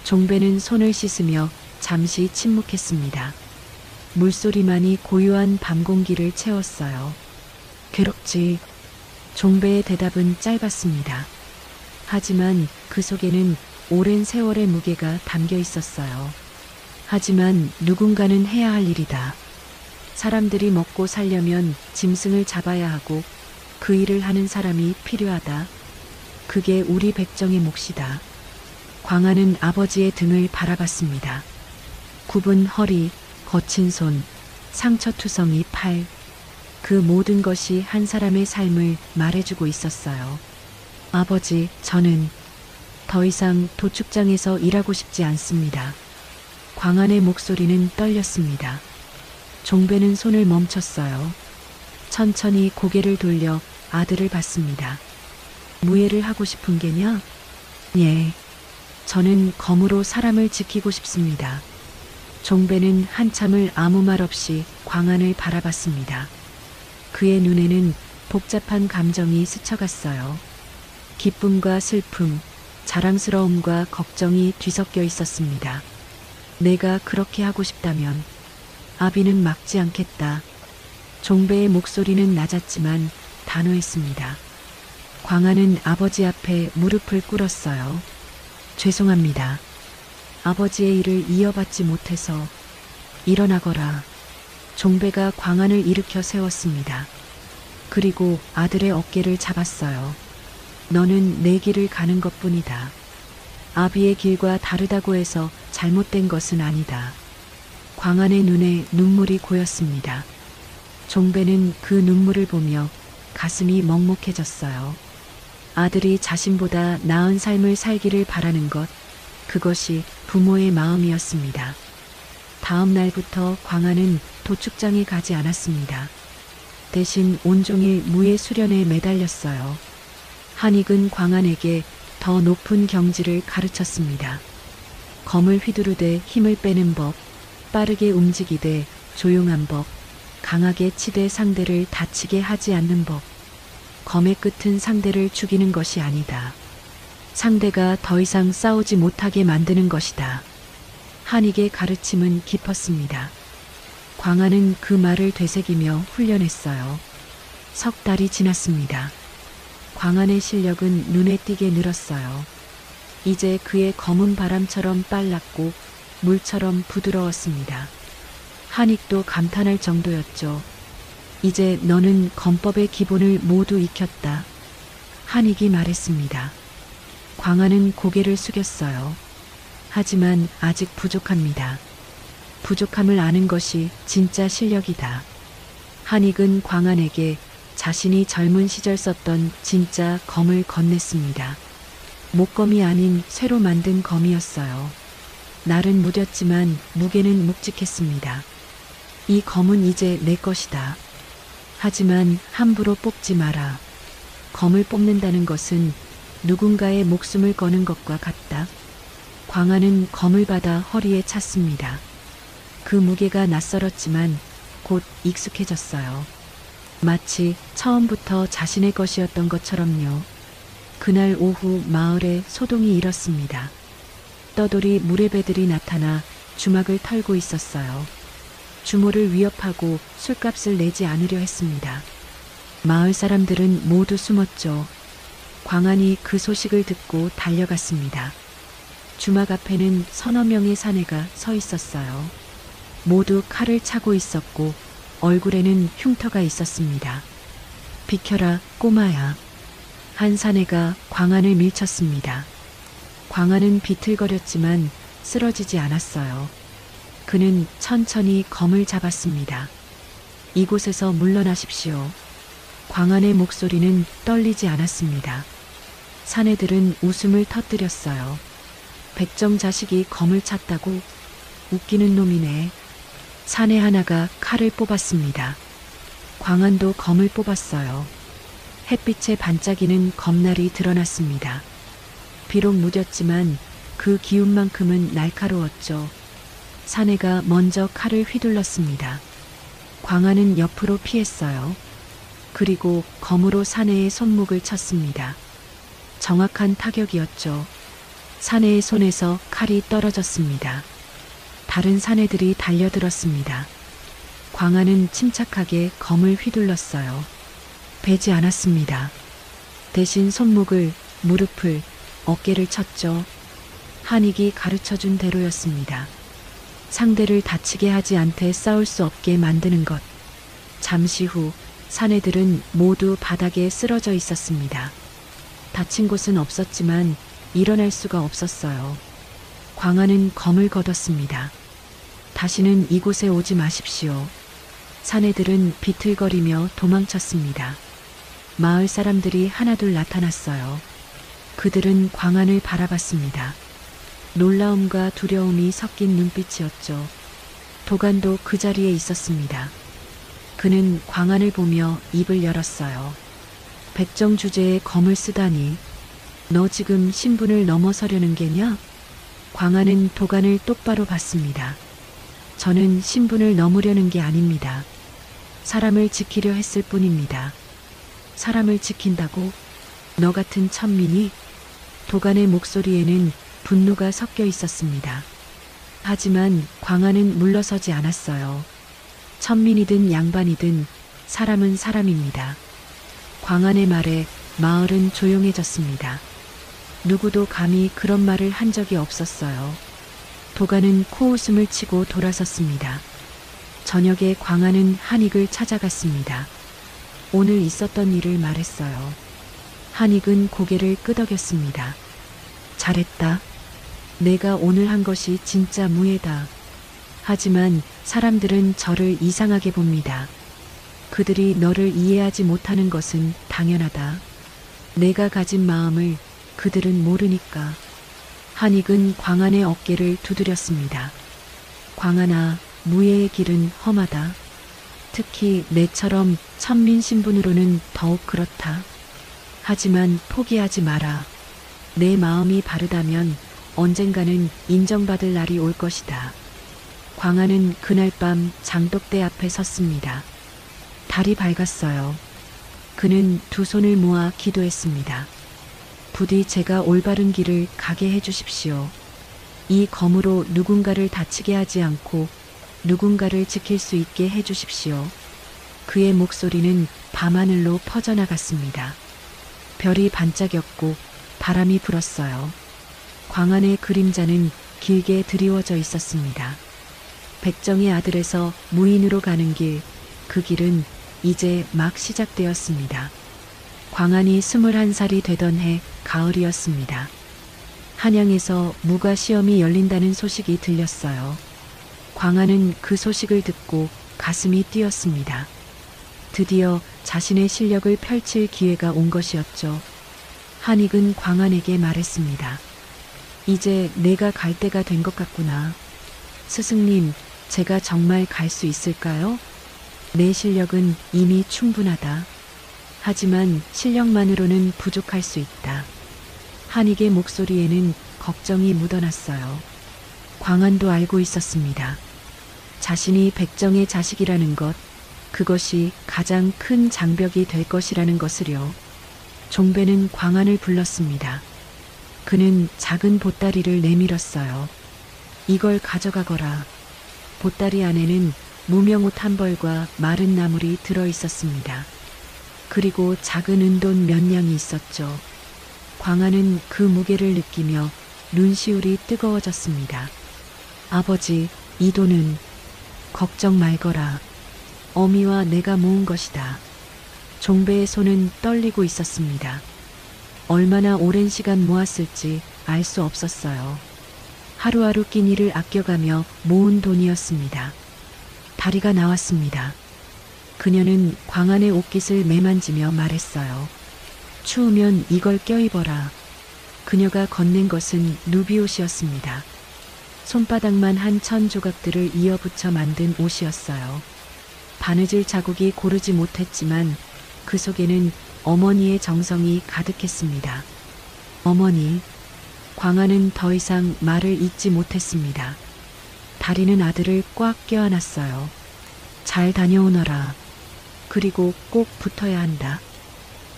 종배는 손을 씻으며 잠시 침묵했습니다. 물소리만이 고요한 밤 공기를 채웠어요. 괴롭지. 종배의 대답은 짧았습니다. 하지만 그 속에는 오랜 세월의 무게가 담겨 있었어요. 하지만 누군가는 해야 할 일이다. 사람들이 먹고 살려면 짐승을 잡아야 하고 그 일을 하는 사람이 필요하다. 그게 우리 백정의 몫이다. 광아는 아버지의 등을 바라봤습니다. 굽은 허리, 거친 손, 상처투성이 팔. 그 모든 것이 한 사람의 삶을 말해주고 있었어요. 아버지, 저는 더 이상 도축장에서 일하고 싶지 않습니다. 광안의 목소리는 떨렸습니다. 종배는 손을 멈췄어요. 천천히 고개를 돌려 아들을 봤습니다. 무예를 하고 싶은 게냐? 예. 저는 검으로 사람을 지키고 싶습니다. 종배는 한참을 아무 말 없이 광안을 바라봤습니다. 그의 눈에는 복잡한 감정이 스쳐갔어요. 기쁨과 슬픔, 자랑스러움과 걱정이 뒤섞여 있었습니다. 내가 그렇게 하고 싶다면 아비는 막지 않겠다. 종배의 목소리는 낮았지만 단호했습니다. 광아는 아버지 앞에 무릎을 꿇었어요. 죄송합니다. 아버지의 일을 이어받지 못해서. 일어나거라. 종배가 광안을 일으켜 세웠습니다. 그리고 아들의 어깨를 잡았어요. 너는 내 길을 가는 것뿐이다. 아비의 길과 다르다고 해서 잘못된 것은 아니다. 광안의 눈에 눈물이 고였습니다. 종배는 그 눈물을 보며 가슴이 먹먹해졌어요. 아들이 자신보다 나은 삶을 살기를 바라는 것, 그것이 부모의 마음이었습니다. 다음 날부터 광아는 도축장에 가지 않았습니다. 대신 온종일 무예 수련에 매달렸어요. 한익은 광안에게 더 높은 경지를 가르쳤습니다. 검을 휘두르되 힘을 빼는 법, 빠르게 움직이되 조용한 법, 강하게 치되 상대를 다치게 하지 않는 법. 검의 끝은 상대를 죽이는 것이 아니다. 상대가 더 이상 싸우지 못하게 만드는 것이다. 한익의 가르침은 깊었습니다. 광아는 그 말을 되새기며 훈련했어요. 석 달이 지났습니다. 광안의 실력은 눈에 띄게 늘었어요. 이제 그의 검은 바람처럼 빨랐고 물처럼 부드러웠습니다. 한익도 감탄할 정도였죠. 이제 너는 검법의 기본을 모두 익혔다. 한익이 말했습니다. 광안은 고개를 숙였어요. 하지만 아직 부족합니다. 부족함을 아는 것이 진짜 실력이다. 한익은 광안에게 자신이 젊은 시절 썼던 진짜 검을 건넸습니다. 목검이 아닌 쇠로 만든 검이었어요. 날은 무뎠지만 무게는 묵직했습니다. 이 검은 이제 내 것이다. 하지만 함부로 뽑지 마라. 검을 뽑는다는 것은 누군가의 목숨을 거는 것과 같다. 광아는 검을 받아 허리에 찼습니다. 그 무게가 낯설었지만 곧 익숙해졌어요. 마치 처음부터 자신의 것이었던 것처럼요. 그날 오후 마을에 소동이 일었습니다. 떠돌이 무례배들이 나타나 주막을 털고 있었어요. 주모를 위협하고 술값을 내지 않으려 했습니다. 마을 사람들은 모두 숨었죠. 광안이 그 소식을 듣고 달려갔습니다. 주막 앞에는 서너 명의 사내가 서 있었어요. 모두 칼을 차고 있었고 얼굴에는 흉터가 있었습니다. 비켜라, 꼬마야. 한 사내가 광안을 밀쳤습니다. 광안은 비틀거렸지만 쓰러지지 않았어요. 그는 천천히 검을 잡았습니다. 이곳에서 물러나십시오. 광안의 목소리는 떨리지 않았습니다. 사내들은 웃음을 터뜨렸어요. 백정 자식이 검을 찼다고? 웃기는 놈이네. 사내 하나가 칼을 뽑았습니다. 광안도 검을 뽑았어요. 햇빛에 반짝이는 검날이 드러났습니다. 비록 무뎠지만 그 기운만큼은 날카로웠죠. 사내가 먼저 칼을 휘둘렀습니다. 광안은 옆으로 피했어요. 그리고 검으로 사내의 손목을 쳤습니다. 정확한 타격이었죠. 사내의 손에서 칼이 떨어졌습니다. 다른 사내들이 달려들었습니다. 광안은 침착하게 검을 휘둘렀어요. 베지 않았습니다. 대신 손목을, 무릎을, 어깨를 쳤죠. 한익이 가르쳐준 대로였습니다. 상대를 다치게 하지 않되 싸울 수 없게 만드는 것. 잠시 후 사내들은 모두 바닥에 쓰러져 있었습니다. 다친 곳은 없었지만 일어날 수가 없었어요. 광안은 검을 걷었습니다. 다시는 이곳에 오지 마십시오. 사내들은 비틀거리며 도망쳤습니다. 마을 사람들이 하나둘 나타났어요. 그들은 광안을 바라봤습니다. 놀라움과 두려움이 섞인 눈빛이었죠. 도간도 그 자리에 있었습니다. 그는 광안을 보며 입을 열었어요. 백정 주제에 검을 쓰다니. 너 지금 신분을 넘어서려는 게냐? 광안은 도간을 똑바로 봤습니다. 저는 신분을 넘으려는 게 아닙니다. 사람을 지키려 했을 뿐입니다. 사람을 지킨다고? 너 같은 천민이? 도간의 목소리에는 분노가 섞여 있었습니다. 하지만 광아는 물러서지 않았어요. 천민이든 양반이든 사람은 사람입니다. 광안의 말에 마을은 조용해졌습니다. 누구도 감히 그런 말을 한 적이 없었어요. 도가는 코웃음을 치고 돌아섰습니다. 저녁에 광안은 한익을 찾아갔습니다. 오늘 있었던 일을 말했어요. 한익은 고개를 끄덕였습니다. 잘했다. 내가 오늘 한 것이 진짜 무해다. 하지만 사람들은 저를 이상하게 봅니다. 그들이 너를 이해하지 못하는 것은 당연하다. 내가 가진 마음을 그들은 모르니까. 한익은 광안의 어깨를 두드렸습니다. 광안아, 무예의 길은 험하다. 특히 내처럼 천민 신분으로는 더욱 그렇다. 하지만 포기하지 마라. 내 마음이 바르다면 언젠가는 인정받을 날이 올 것이다. 광안은 그날 밤 장독대 앞에 섰습니다. 달이 밝았어요. 그는 두 손을 모아 기도했습니다. 부디 제가 올바른 길을 가게 해주십시오. 이 검으로 누군가를 다치게 하지 않고 누군가를 지킬 수 있게 해주십시오. 그의 목소리는 밤하늘로 퍼져나갔습니다. 별이 반짝였고 바람이 불었어요. 광안의 그림자는 길게 드리워져 있었습니다. 백정의 아들에서 무인으로 가는 길, 그 길은 이제 막 시작되었습니다. 광안이 21살이 되던 해 가을이었습니다. 한양에서 무가 시험이 열린다는 소식이 들렸어요. 광안은 그 소식을 듣고 가슴이 뛰었습니다. 드디어 자신의 실력을 펼칠 기회가 온 것이었죠. 한익은 광안에게 말했습니다. 이제 내가 갈 때가 된 것 같구나. 스승님, 제가 정말 갈 수 있을까요? 내 실력은 이미 충분하다. 하지만 실력만으로는 부족할 수 있다. 한익의 목소리에는 걱정이 묻어났어요. 광안도 알고 있었습니다. 자신이 백정의 자식이라는 것, 그것이 가장 큰 장벽이 될 것이라는 것을요. 종배는 광안을 불렀습니다. 그는 작은 보따리를 내밀었어요. 이걸 가져가거라. 보따리 안에는 무명옷 한 벌과 마른 나물이 들어 있었습니다. 그리고 작은 은돈 몇 냥이 있었죠. 광안은 그 무게를 느끼며 눈시울이 뜨거워졌습니다. 아버지, 이 돈은 걱정 말거라. 어미와 내가 모은 것이다. 종배의 손은 떨리고 있었습니다. 얼마나 오랜 시간 모았을지 알 수 없었어요. 하루하루 끼니를 아껴가며 모은 돈이었습니다. 다리가 나왔습니다. 그녀는 광안의 옷깃을 매만지며 말했어요. 추우면 이걸 껴입어라. 그녀가 건넨 것은 누비옷이었습니다. 손바닥만 한 천 조각들을 이어붙여 만든 옷이었어요. 바느질 자국이 고르지 못했지만 그 속에는 어머니의 정성이 가득했습니다. 어머니, 광안은 더 이상 말을 잇지 못했습니다. 다리는 아들을 꽉 껴안았어요. 잘 다녀오너라. 그리고 꼭 붙어야 한다.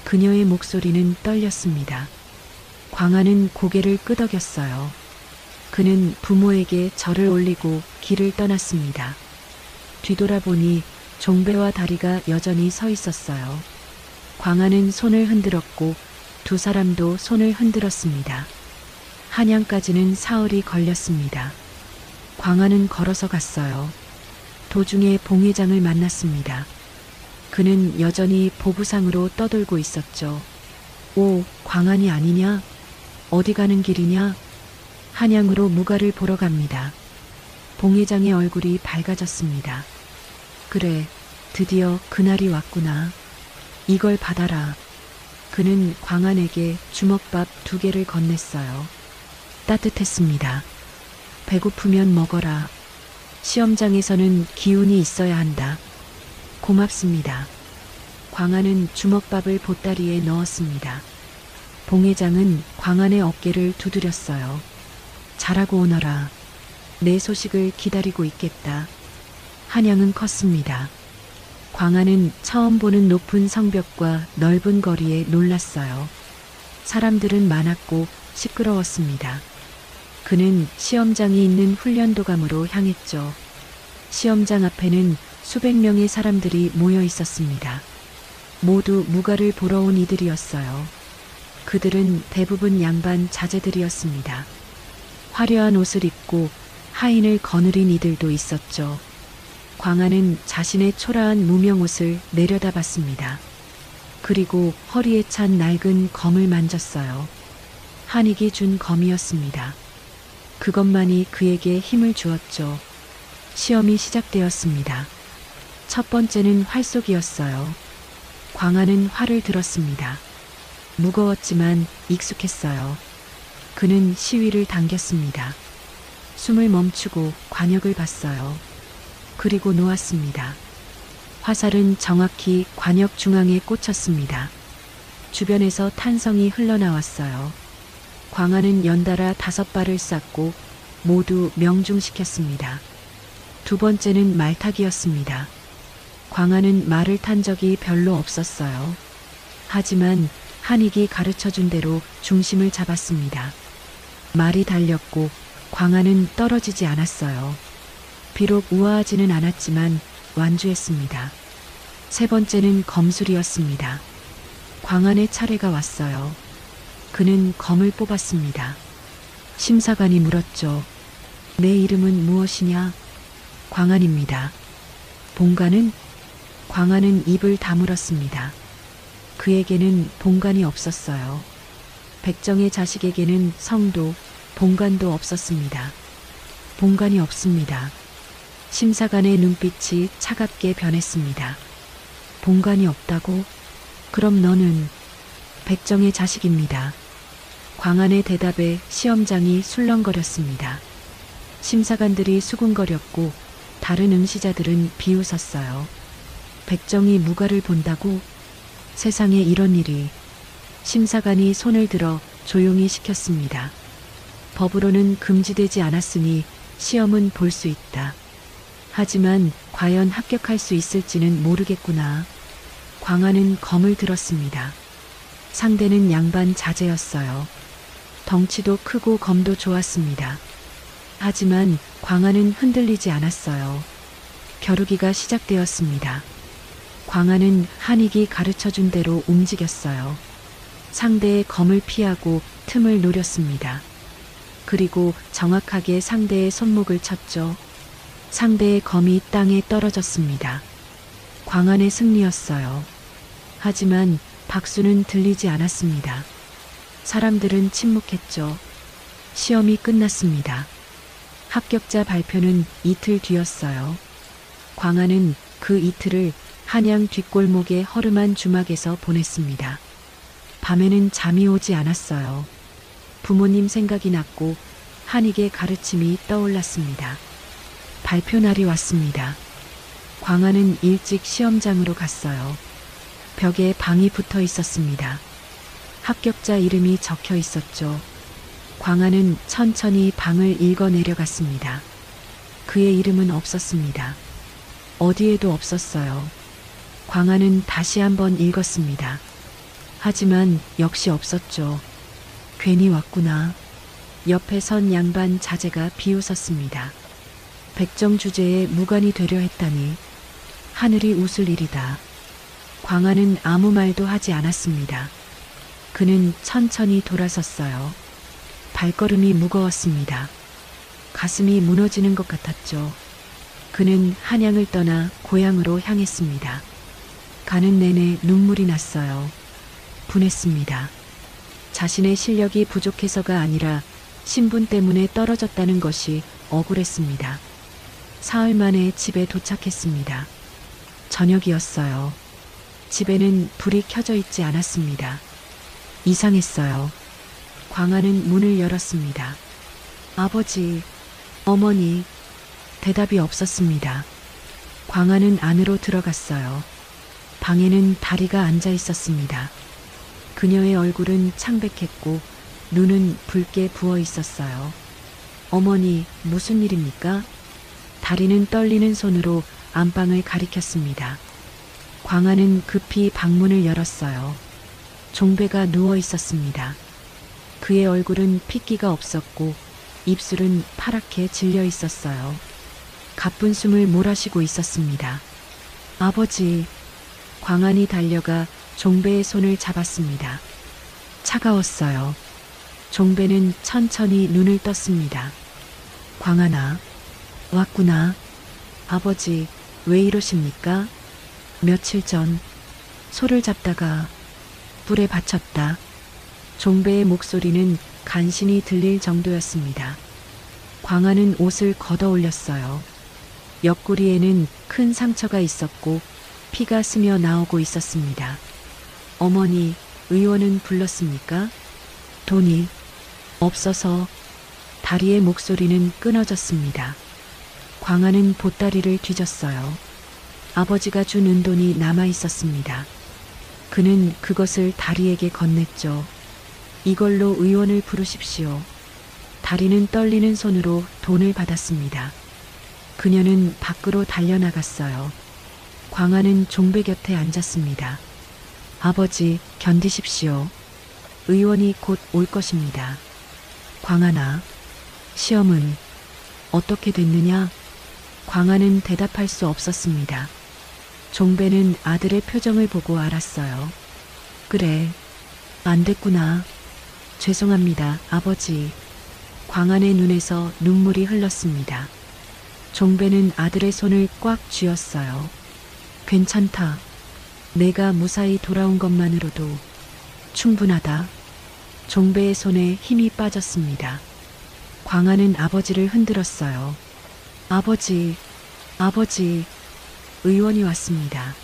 그녀의 목소리는 떨렸습니다. 광안은 고개를 끄덕였어요. 그는 부모에게 절을 올리고 길을 떠났습니다. 뒤돌아보니 종배와 다리가 여전히 서 있었어요. 광안은 손을 흔들었고 두 사람도 손을 흔들었습니다. 한양까지는 사흘이 걸렸습니다. 광안은 걸어서 갔어요. 도중에 봉회장을 만났습니다. 그는 여전히 보부상으로 떠돌고 있었죠. 오, 광안이 아니냐? 어디 가는 길이냐? 한양으로 무가를 보러 갑니다. 봉회장의 얼굴이 밝아졌습니다. 그래, 드디어 그날이 왔구나. 이걸 받아라. 그는 광안에게 주먹밥 2개를 건넸어요. 따뜻했습니다. 배고프면 먹어라. 시험장에서는 기운이 있어야 한다. 고맙습니다. 광안은 주먹밥을 보따리에 넣었습니다. 봉회장은 광안의 어깨를 두드렸어요. 잘하고 오너라. 내 소식을 기다리고 있겠다. 한양은 컸습니다. 광안은 처음 보는 높은 성벽과 넓은 거리에 놀랐어요. 사람들은 많았고 시끄러웠습니다. 그는 시험장이 있는 훈련도감으로 향했죠. 시험장 앞에는 수백 명의 사람들이 모여 있었습니다. 모두 무가를 보러 온 이들이었어요. 그들은 대부분 양반 자제들이었습니다. 화려한 옷을 입고 하인을 거느린 이들도 있었죠. 광하는 자신의 초라한 무명옷을 내려다봤습니다. 그리고 허리에 찬 낡은 검을 만졌어요. 한익이 준 검이었습니다. 그것만이 그에게 힘을 주었죠. 시험이 시작되었습니다. 첫 번째는 활쏘기였어요. 광하는 활을 들었습니다. 무거웠지만 익숙했어요. 그는 시위를 당겼습니다. 숨을 멈추고 관역을 봤어요. 그리고 놓았습니다. 화살은 정확히 관역 중앙에 꽂혔습니다. 주변에서 탄성이 흘러나왔어요. 광하는 연달아 5발을 쐈고 모두 명중시켰습니다. 두 번째는 말타기였습니다. 광하는 말을 탄 적이 별로 없었어요. 하지만 한익이 가르쳐준 대로 중심을 잡았습니다. 말이 달렸고 광하는 떨어지지 않았어요. 비록 우아하지는 않았지만 완주했습니다. 세 번째는 검술이었습니다. 광한의 차례가 왔어요. 그는 검을 뽑았습니다. 심사관이 물었죠. 내 이름은 무엇이냐? 광한입니다. 본관은? 광한은 입을 다물었습니다. 그에게는 본관이 없었어요. 백정의 자식에게는 성도, 본관도 없었습니다. 본관이 없습니다. 심사관의 눈빛이 차갑게 변했습니다. 본관이 없다고? 그럼 너는? 백정의 자식입니다. 광한의 대답에 시험장이 술렁거렸습니다. 심사관들이 수군거렸고 다른 응시자들은 비웃었어요. 백정이 무가를 본다고? 세상에 이런 일이. 심사관이 손을 들어 조용히 시켰습니다. 법으로는 금지되지 않았으니 시험은 볼 수 있다. 하지만 과연 합격할 수 있을지는 모르겠구나. 광하는 검을 들었습니다. 상대는 양반 자제였어요. 덩치도 크고 검도 좋았습니다. 하지만 광하는 흔들리지 않았어요. 겨루기가 시작되었습니다. 광하는 한익이 가르쳐준 대로 움직였어요. 상대의 검을 피하고 틈을 노렸습니다. 그리고 정확하게 상대의 손목을 쳤죠. 상대의 검이 땅에 떨어졌습니다. 광한의 승리였어요. 하지만 박수는 들리지 않았습니다. 사람들은 침묵했죠. 시험이 끝났습니다. 합격자 발표는 이틀 뒤였어요. 광한은 그 이틀을 한양 뒷골목의 허름한 주막에서 보냈습니다. 밤에는 잠이 오지 않았어요. 부모님 생각이 났고 한익의 가르침이 떠올랐습니다. 발표 날이 왔습니다. 광하는 일찍 시험장으로 갔어요. 벽에 방이 붙어 있었습니다. 합격자 이름이 적혀 있었죠. 광하는 천천히 방을 읽어 내려갔습니다. 그의 이름은 없었습니다. 어디에도 없었어요. 광하는 다시 한번 읽었습니다. 하지만 역시 없었죠. 괜히 왔구나. 옆에 선 양반 자제가 비웃었습니다. 백정 주제에 무관이 되려 했다니 하늘이 웃을 일이다. 광하는 아무 말도 하지 않았습니다. 그는 천천히 돌아섰어요. 발걸음이 무거웠습니다. 가슴이 무너지는 것 같았죠. 그는 한양을 떠나 고향으로 향했습니다. 가는 내내 눈물이 났어요. 분했습니다. 자신의 실력이 부족해서가 아니라 신분 때문에 떨어졌다는 것이 억울했습니다. 사흘 만에 집에 도착했습니다. 저녁이었어요. 집에는 불이 켜져 있지 않았습니다. 이상했어요. 광하는 문을 열었습니다. 아버지, 어머니, 대답이 없었습니다. 광하는 안으로 들어갔어요. 방에는 다리가 앉아 있었습니다. 그녀의 얼굴은 창백했고 눈은 붉게 부어 있었어요. 어머니, 무슨 일입니까? 다리는 떨리는 손으로 안방을 가리켰습니다. 광하는 급히 방문을 열었어요. 종배가 누워 있었습니다. 그의 얼굴은 핏기가 없었고 입술은 파랗게 질려 있었어요. 가쁜 숨을 몰아쉬고 있었습니다. 아버지, 광안이 달려가 종배의 손을 잡았습니다. 차가웠어요. 종배는 천천히 눈을 떴습니다. 광안아, 왔구나. 아버지, 왜 이러십니까? 며칠 전 소를 잡다가 불에 받쳤다. 종배의 목소리는 간신히 들릴 정도였습니다. 광안은 옷을 걷어 올렸어요. 옆구리에는 큰 상처가 있었고 피가 스며 나오고 있었습니다. 어머니, 의원은 불렀습니까? 돈이 없어서. 다리의 목소리는 끊어졌습니다. 광안은 보따리를 뒤졌어요. 아버지가 준 은돈이 남아 있었습니다. 그는 그것을 다리에게 건넸죠. 이걸로 의원을 부르십시오. 다리는 떨리는 손으로 돈을 받았습니다. 그녀는 밖으로 달려나갔어요. 광안은 종배 곁에 앉았습니다. 아버지, 견디십시오. 의원이 곧 올 것입니다. 광안아, 시험은 어떻게 됐느냐? 광안은 대답할 수 없었습니다. 종배는 아들의 표정을 보고 알았어요. 그래, 안 됐구나. 죄송합니다, 아버지. 광안의 눈에서 눈물이 흘렀습니다. 종배는 아들의 손을 꽉 쥐었어요. 괜찮다. 내가 무사히 돌아온 것만으로도 충분하다. 종배의 손에 힘이 빠졌습니다. 광안은 아버지를 흔들었어요. 아버지, 아버지. 의원이 왔습니다.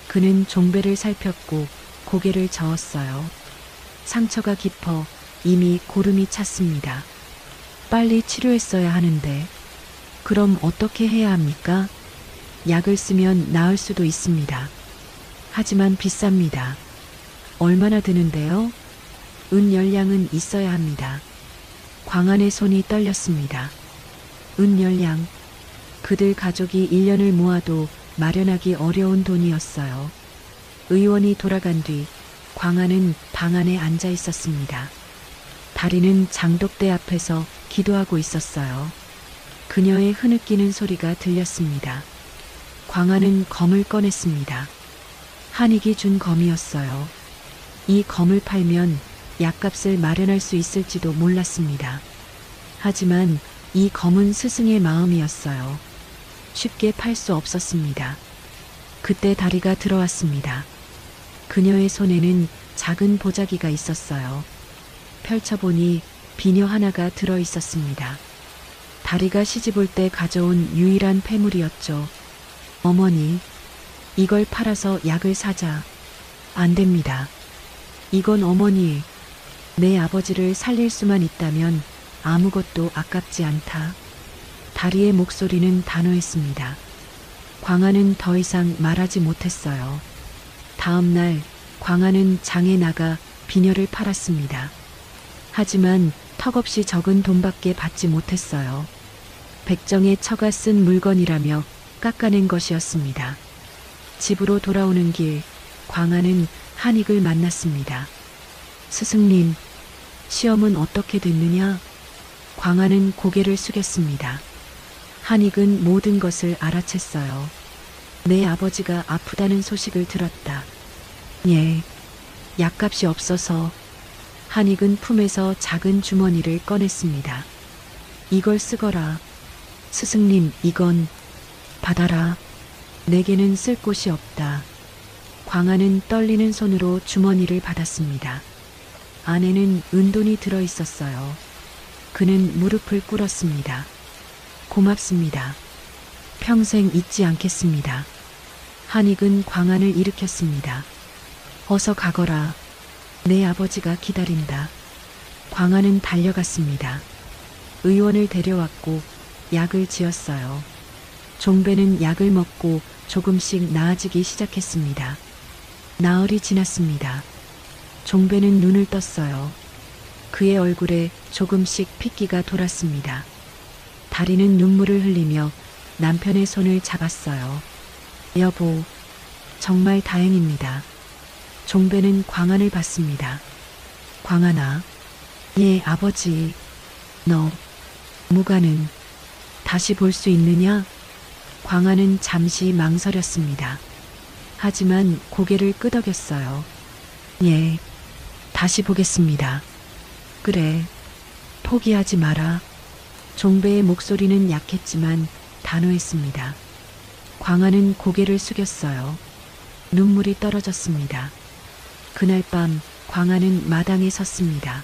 그는 종배를 살폈고 고개를 저었어요. 상처가 깊어 이미 고름이 찼습니다. 빨리 치료했어야 하는데. 그럼 어떻게 해야 합니까? 약을 쓰면 나을 수도 있습니다. 하지만 비쌉니다. 얼마나 드는데요? 은열량은 있어야 합니다. 광안의 손이 떨렸습니다. 은열량. 그들 가족이 1년을 모아도 마련하기 어려운 돈이었어요. 의원이 돌아간 뒤 광안은 방 안에 앉아 있었습니다. 다리는 장독대 앞에서 기도하고 있었어요. 그녀의 흐느끼는 소리가 들렸습니다. 광안은 검을 꺼냈습니다. 한익이 준 검이었어요. 이 검을 팔면 약값을 마련할 수 있을지도 몰랐습니다. 하지만 이 검은 스승의 마음이었어요. 쉽게 팔 수 없었습니다. 그때 다리가 들어왔습니다. 그녀의 손에는 작은 보자기가 있었어요. 펼쳐보니 비녀 하나가 들어 있었습니다. 다리가 시집올 때 가져온 유일한 폐물이었죠. 어머니, 이걸 팔아서 약을 사자. 안 됩니다. 이건 어머니, 내 아버지를 살릴 수만 있다면 아무것도 아깝지 않다. 다리의 목소리는 단호했습니다. 광안은 더 이상 말하지 못했어요. 다음 날 광안은 장에 나가 비녀를 팔았습니다. 하지만 턱없이 적은 돈밖에 받지 못했어요. 백정의 처가 쓴 물건이라며 깎아낸 것이었습니다. 집으로 돌아오는 길, 광안은 한익을 만났습니다. 스승님, 시험은 어떻게 됐느냐? 광안은 고개를 숙였습니다. 한익은 모든 것을 알아챘어요. 내 아버지가 아프다는 소식을 들었다. 예, 약값이 없어서. 한익은 품에서 작은 주머니를 꺼냈습니다. 이걸 쓰거라. 스승님, 이건 받아라. 내게는 쓸 곳이 없다. 광안은 떨리는 손으로 주머니를 받았습니다. 안에는 은돈이 들어 있었어요. 그는 무릎을 꿇었습니다. 고맙습니다. 평생 잊지 않겠습니다. 한익은 광안을 일으켰습니다. 어서 가거라. 내 아버지가 기다린다. 광안은 달려갔습니다. 의원을 데려왔고 약을 지었어요. 종배는 약을 먹고 조금씩 나아지기 시작했습니다. 나흘이 지났습니다. 종배는 눈을 떴어요. 그의 얼굴에 조금씩 핏기가 돌았습니다. 다리는 눈물을 흘리며 남편의 손을 잡았어요. 여보, 정말 다행입니다. 종배는 광안을 봤습니다. 광안아. 예, 아버지. 너, 무가는 다시 볼 수 있느냐? 광안은 잠시 망설였습니다. 하지만 고개를 끄덕였어요. 예, 다시 보겠습니다. 그래, 포기하지 마라. 종배의 목소리는 약했지만 단호했습니다. 광안은 고개를 숙였어요. 눈물이 떨어졌습니다. 그날 밤 광안은 마당에 섰습니다.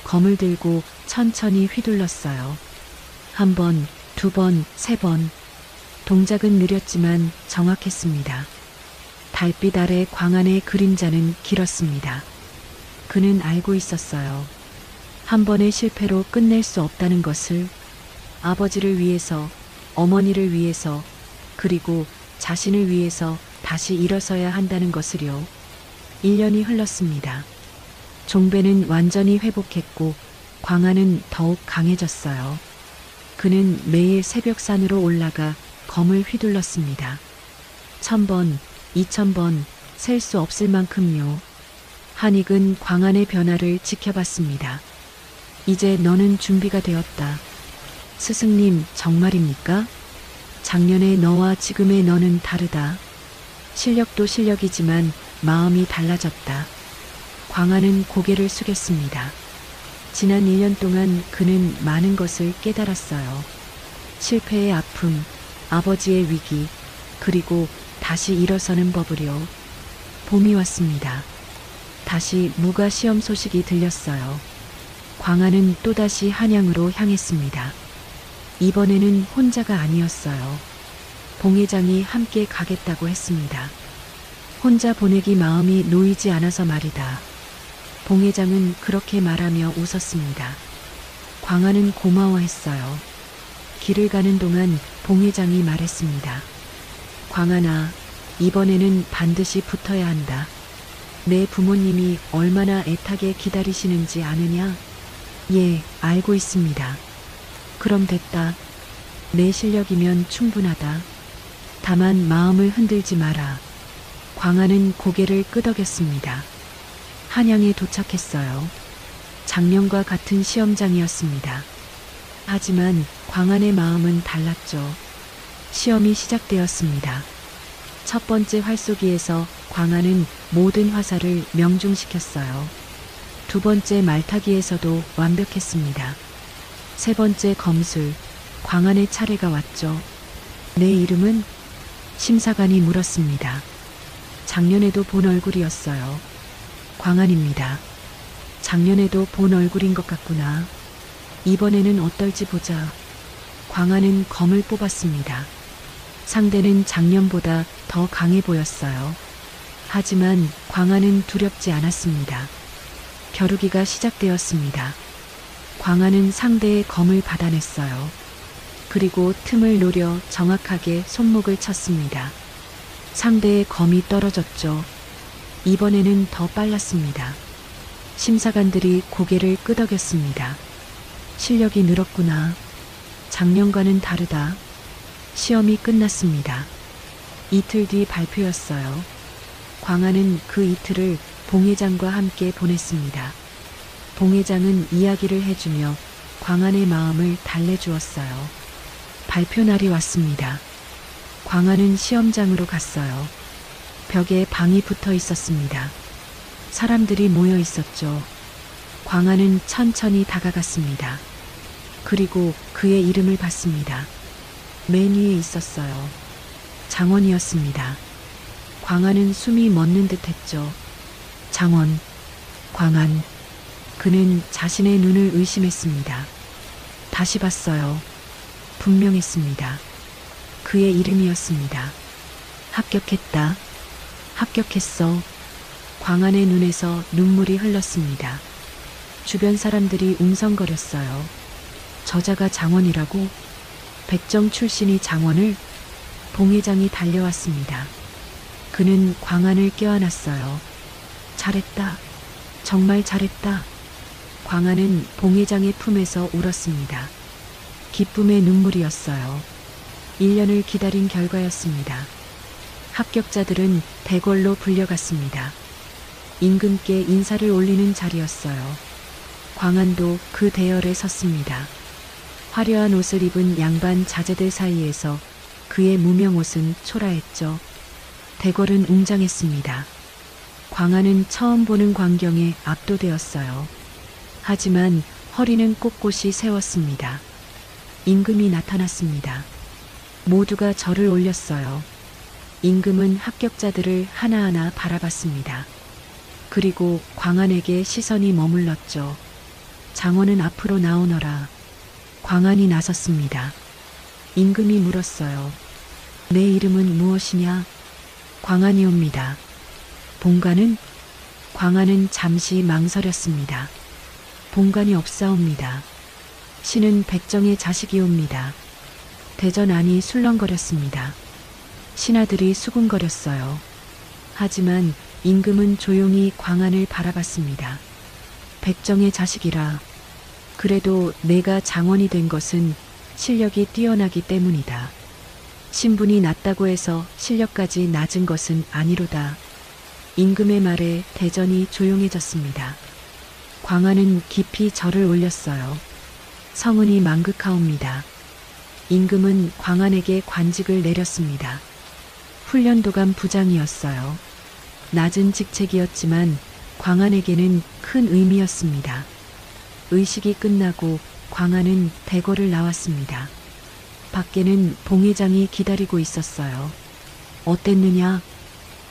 검을 들고 천천히 휘둘렀어요. 한 번, 두 번, 세 번. 동작은 느렸지만 정확했습니다. 달빛 아래 광안의 그림자는 길었습니다. 그는 알고 있었어요. 한 번의 실패로 끝낼 수 없다는 것을. 아버지를 위해서, 어머니를 위해서, 그리고 자신을 위해서 다시 일어서야 한다는 것을요. 1년이 흘렀습니다. 종배는 완전히 회복했고 광안은 더욱 강해졌어요. 그는 매일 새벽산으로 올라가 검을 휘둘렀습니다. 1000번, 2000번, 셀 수 없을 만큼요. 한익은 광안의 변화를 지켜봤습니다. 이제 너는 준비가 되었다. 스승님, 정말입니까? 작년의 너와 지금의 너는 다르다. 실력도 실력이지만 마음이 달라졌다. 광안은 고개를 숙였습니다. 지난 1년 동안 그는 많은 것을 깨달았어요. 실패의 아픔, 아버지의 위기, 그리고 다시 일어서는 법을요. 봄이 왔습니다. 다시 무가 시험 소식이 들렸어요. 광안은 또다시 한양으로 향했습니다. 이번에는 혼자가 아니었어요. 봉회장이 함께 가겠다고 했습니다. 혼자 보내기 마음이 놓이지 않아서 말이다. 봉회장은 그렇게 말하며 웃었습니다. 광안은 고마워했어요. 길을 가는 동안 봉회장이 말했습니다. 광안아, 이번에는 반드시 붙어야 한다. 내 부모님이 얼마나 애타게 기다리시는지 아느냐? 예, 알고 있습니다. 그럼 됐다. 내 실력이면 충분하다. 다만 마음을 흔들지 마라. 광안은 고개를 끄덕였습니다. 한양에 도착했어요. 작년과 같은 시험장이었습니다. 하지만 광안의 마음은 달랐죠. 시험이 시작되었습니다. 첫 번째 활쏘기에서 광안은 모든 화살을 명중시켰어요. 두 번째 말타기에서도 완벽했습니다. 세 번째 검술, 광안의 차례가 왔죠. 내 이름은? 심사관이 물었습니다. 작년에도 본 얼굴이었어요. 광안입니다. 작년에도 본 얼굴인 것 같구나. 이번에는 어떨지 보자. 광안은 검을 뽑았습니다. 상대는 작년보다 더 강해 보였어요. 하지만 광안은 두렵지 않았습니다. 겨루기가 시작되었습니다. 광안은 상대의 검을 받아냈어요. 그리고 틈을 노려 정확하게 손목을 쳤습니다. 상대의 검이 떨어졌죠. 이번에는 더 빨랐습니다. 심사관들이 고개를 끄덕였습니다. 실력이 늘었구나. 작년과는 다르다. 시험이 끝났습니다. 이틀 뒤 발표였어요. 광안은 그 이틀을 봉회장과 함께 보냈습니다. 봉회장은 이야기를 해주며 광안의 마음을 달래주었어요. 발표 날이 왔습니다. 광안은 시험장으로 갔어요. 벽에 방이 붙어 있었습니다. 사람들이 모여 있었죠. 광안은 천천히 다가갔습니다. 그리고 그의 이름을 봤습니다. 맨 위에 있었어요. 장원이었습니다. 광안은 숨이 멎는 듯 했죠. 장원, 광안. 그는 자신의 눈을 의심했습니다. 다시 봤어요. 분명했습니다. 그의 이름이었습니다. 합격했다. 합격했어. 광안의 눈에서 눈물이 흘렀습니다. 주변 사람들이 웅성거렸어요. 저자가 장원이라고? 백정 출신이 장원을? 봉회장이 달려왔습니다. 그는 광안을 껴안았어요. 잘했다. 정말 잘했다. 광안은 봉회장의 품에서 울었습니다. 기쁨의 눈물이었어요. 1년을 기다린 결과였습니다. 합격자들은 대궐로 불려갔습니다. 임금께 인사를 올리는 자리였어요. 광안도 그 대열에 섰습니다. 화려한 옷을 입은 양반 자제들 사이에서 그의 무명옷은 초라했죠. 대궐은 웅장했습니다. 광안은 처음 보는 광경에 압도되었어요. 하지만 허리는 꼿꼿이 세웠습니다. 임금이 나타났습니다. 모두가 절을 올렸어요. 임금은 합격자들을 하나하나 바라봤습니다. 그리고 광안에게 시선이 머물렀죠. 장원은 앞으로 나오너라. 광안이 나섰습니다. 임금이 물었어요. 내 이름은 무엇이냐? 광안이옵니다. 본관은? 광안은 잠시 망설였습니다. 본관이 없사옵니다. 신은 백정의 자식이옵니다. 대전 안이 술렁거렸습니다. 신하들이 수군거렸어요. 하지만 임금은 조용히 광안을 바라봤습니다. 백정의 자식이라. 그래도 내가 장원이 된 것은 실력이 뛰어나기 때문이다. 신분이 낮다고 해서 실력까지 낮은 것은 아니로다. 임금의 말에 대전이 조용해졌습니다. 광안은 깊이 절을 올렸어요. 성은이 망극하옵니다. 임금은 광안에게 관직을 내렸습니다. 훈련도감 부장이었어요. 낮은 직책이었지만 광안에게는 큰 의미였습니다. 의식이 끝나고 광안은 대궐을 나왔습니다. 밖에는 봉회장이 기다리고 있었어요. 어땠느냐?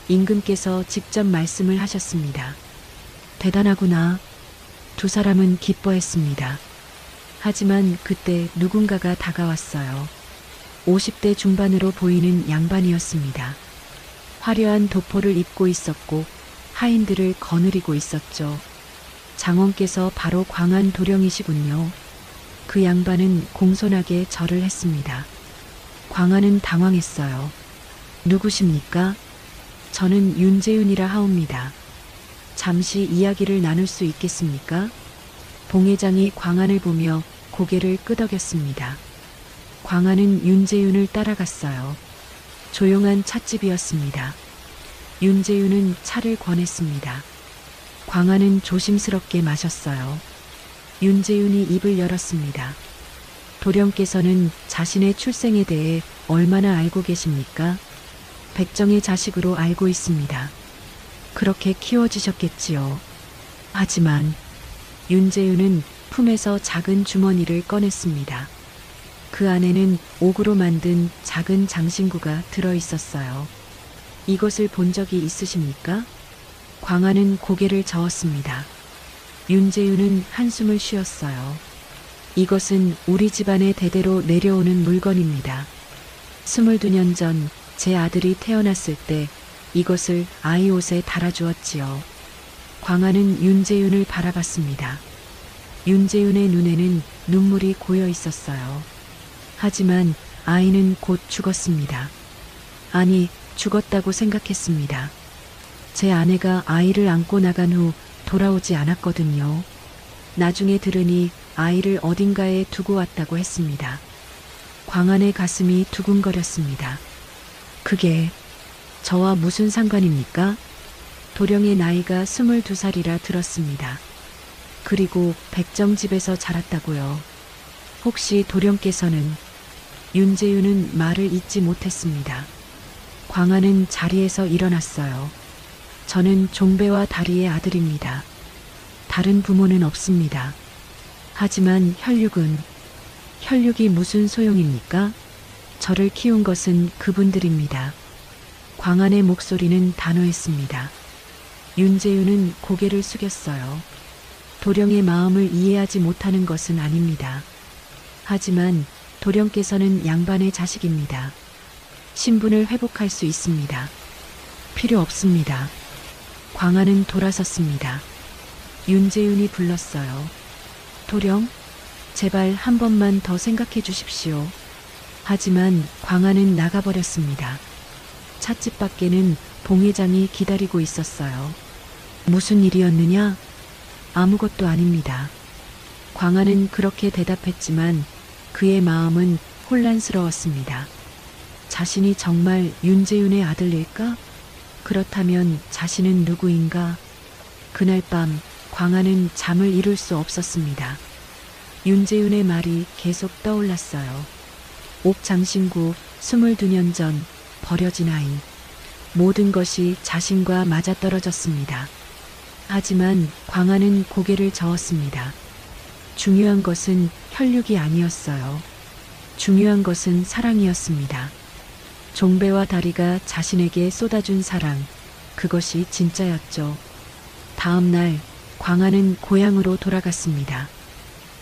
임금께서 직접 말씀을 하셨습니다. 대단하구나. 두 사람은 기뻐했습니다. 하지만 그때 누군가가 다가왔어요. 50대 중반으로 보이는 양반이었습니다. 화려한 도포를 입고 있었고 하인들을 거느리고 있었죠. 장원께서 바로 광안 도령이시군요. 그 양반은 공손하게 절을 했습니다. 광안은 당황했어요. 누구십니까? 저는 윤재윤이라 하옵니다. 잠시 이야기를 나눌 수 있겠습니까? 봉회장이 광안을 보며 고개를 끄덕였습니다. 광안은 윤재윤을 따라갔어요. 조용한 찻집이었습니다. 윤재윤은 차를 권했습니다. 광안은 조심스럽게 마셨어요. 윤재윤이 입을 열었습니다. 도령께서는 자신의 출생에 대해 얼마나 알고 계십니까? 백정의 자식으로 알고 있습니다. 그렇게 키워지셨겠지요. 하지만 윤재윤은 품에서 작은 주머니를 꺼냈습니다. 그 안에는 옥으로 만든 작은 장신구가 들어 있었어요. 이것을 본 적이 있으십니까? 광안은 고개를 저었습니다. 윤재윤은 한숨을 쉬었어요. 이것은 우리 집안의 대대로 내려오는 물건입니다. 22년 전 제 아들이 태어났을 때 이것을 아이 옷에 달아주었지요. 광안은 윤재윤을 바라봤습니다. 윤재윤의 눈에는 눈물이 고여 있었어요. 하지만 아이는 곧 죽었습니다. 아니, 죽었다고 생각했습니다. 제 아내가 아이를 안고 나간 후 돌아오지 않았거든요. 나중에 들으니 아이를 어딘가에 두고 왔다고 했습니다. 광안의 가슴이 두근거렸습니다. 그게 저와 무슨 상관입니까? 도령의 나이가 22살이라 들었습니다. 그리고 백정집에서 자랐다고요. 혹시 도령께서는? 윤재윤은 말을 잇지 못했습니다. 광안은 자리에서 일어났어요. 저는 종배와 다리의 아들입니다. 다른 부모는 없습니다. 하지만 혈육이 무슨 소용입니까? 저를 키운 것은 그분들입니다. 광안의 목소리는 단호했습니다. 윤재윤은 고개를 숙였어요. 도령의 마음을 이해하지 못하는 것은 아닙니다. 하지만 도령께서는 양반의 자식입니다. 신분을 회복할 수 있습니다. 필요 없습니다. 광안은 돌아섰습니다. 윤재윤이 불렀어요. 도령, 제발 한 번만 더 생각해 주십시오. 하지만 광안은 나가버렸습니다. 찻집 밖에는 봉회장이 기다리고 있었어요. 무슨 일이었느냐? 아무것도 아닙니다. 광안은 그렇게 대답했지만 그의 마음은 혼란스러웠습니다. 자신이 정말 윤재윤의 아들일까? 그렇다면 자신은 누구인가? 그날 밤 광아는 잠을 이룰 수 없었습니다. 윤재윤의 말이 계속 떠올랐어요. 옥장신구 22년 전 버려진 아이. 모든 것이 자신과 맞아떨어졌습니다. 하지만 광아는 고개를 저었습니다. 중요한 것은 혈육이 아니었어요. 중요한 것은 사랑이었습니다. 종배와 다리가 자신에게 쏟아준 사랑, 그것이 진짜였죠. 다음 날 광아는 고향으로 돌아갔습니다.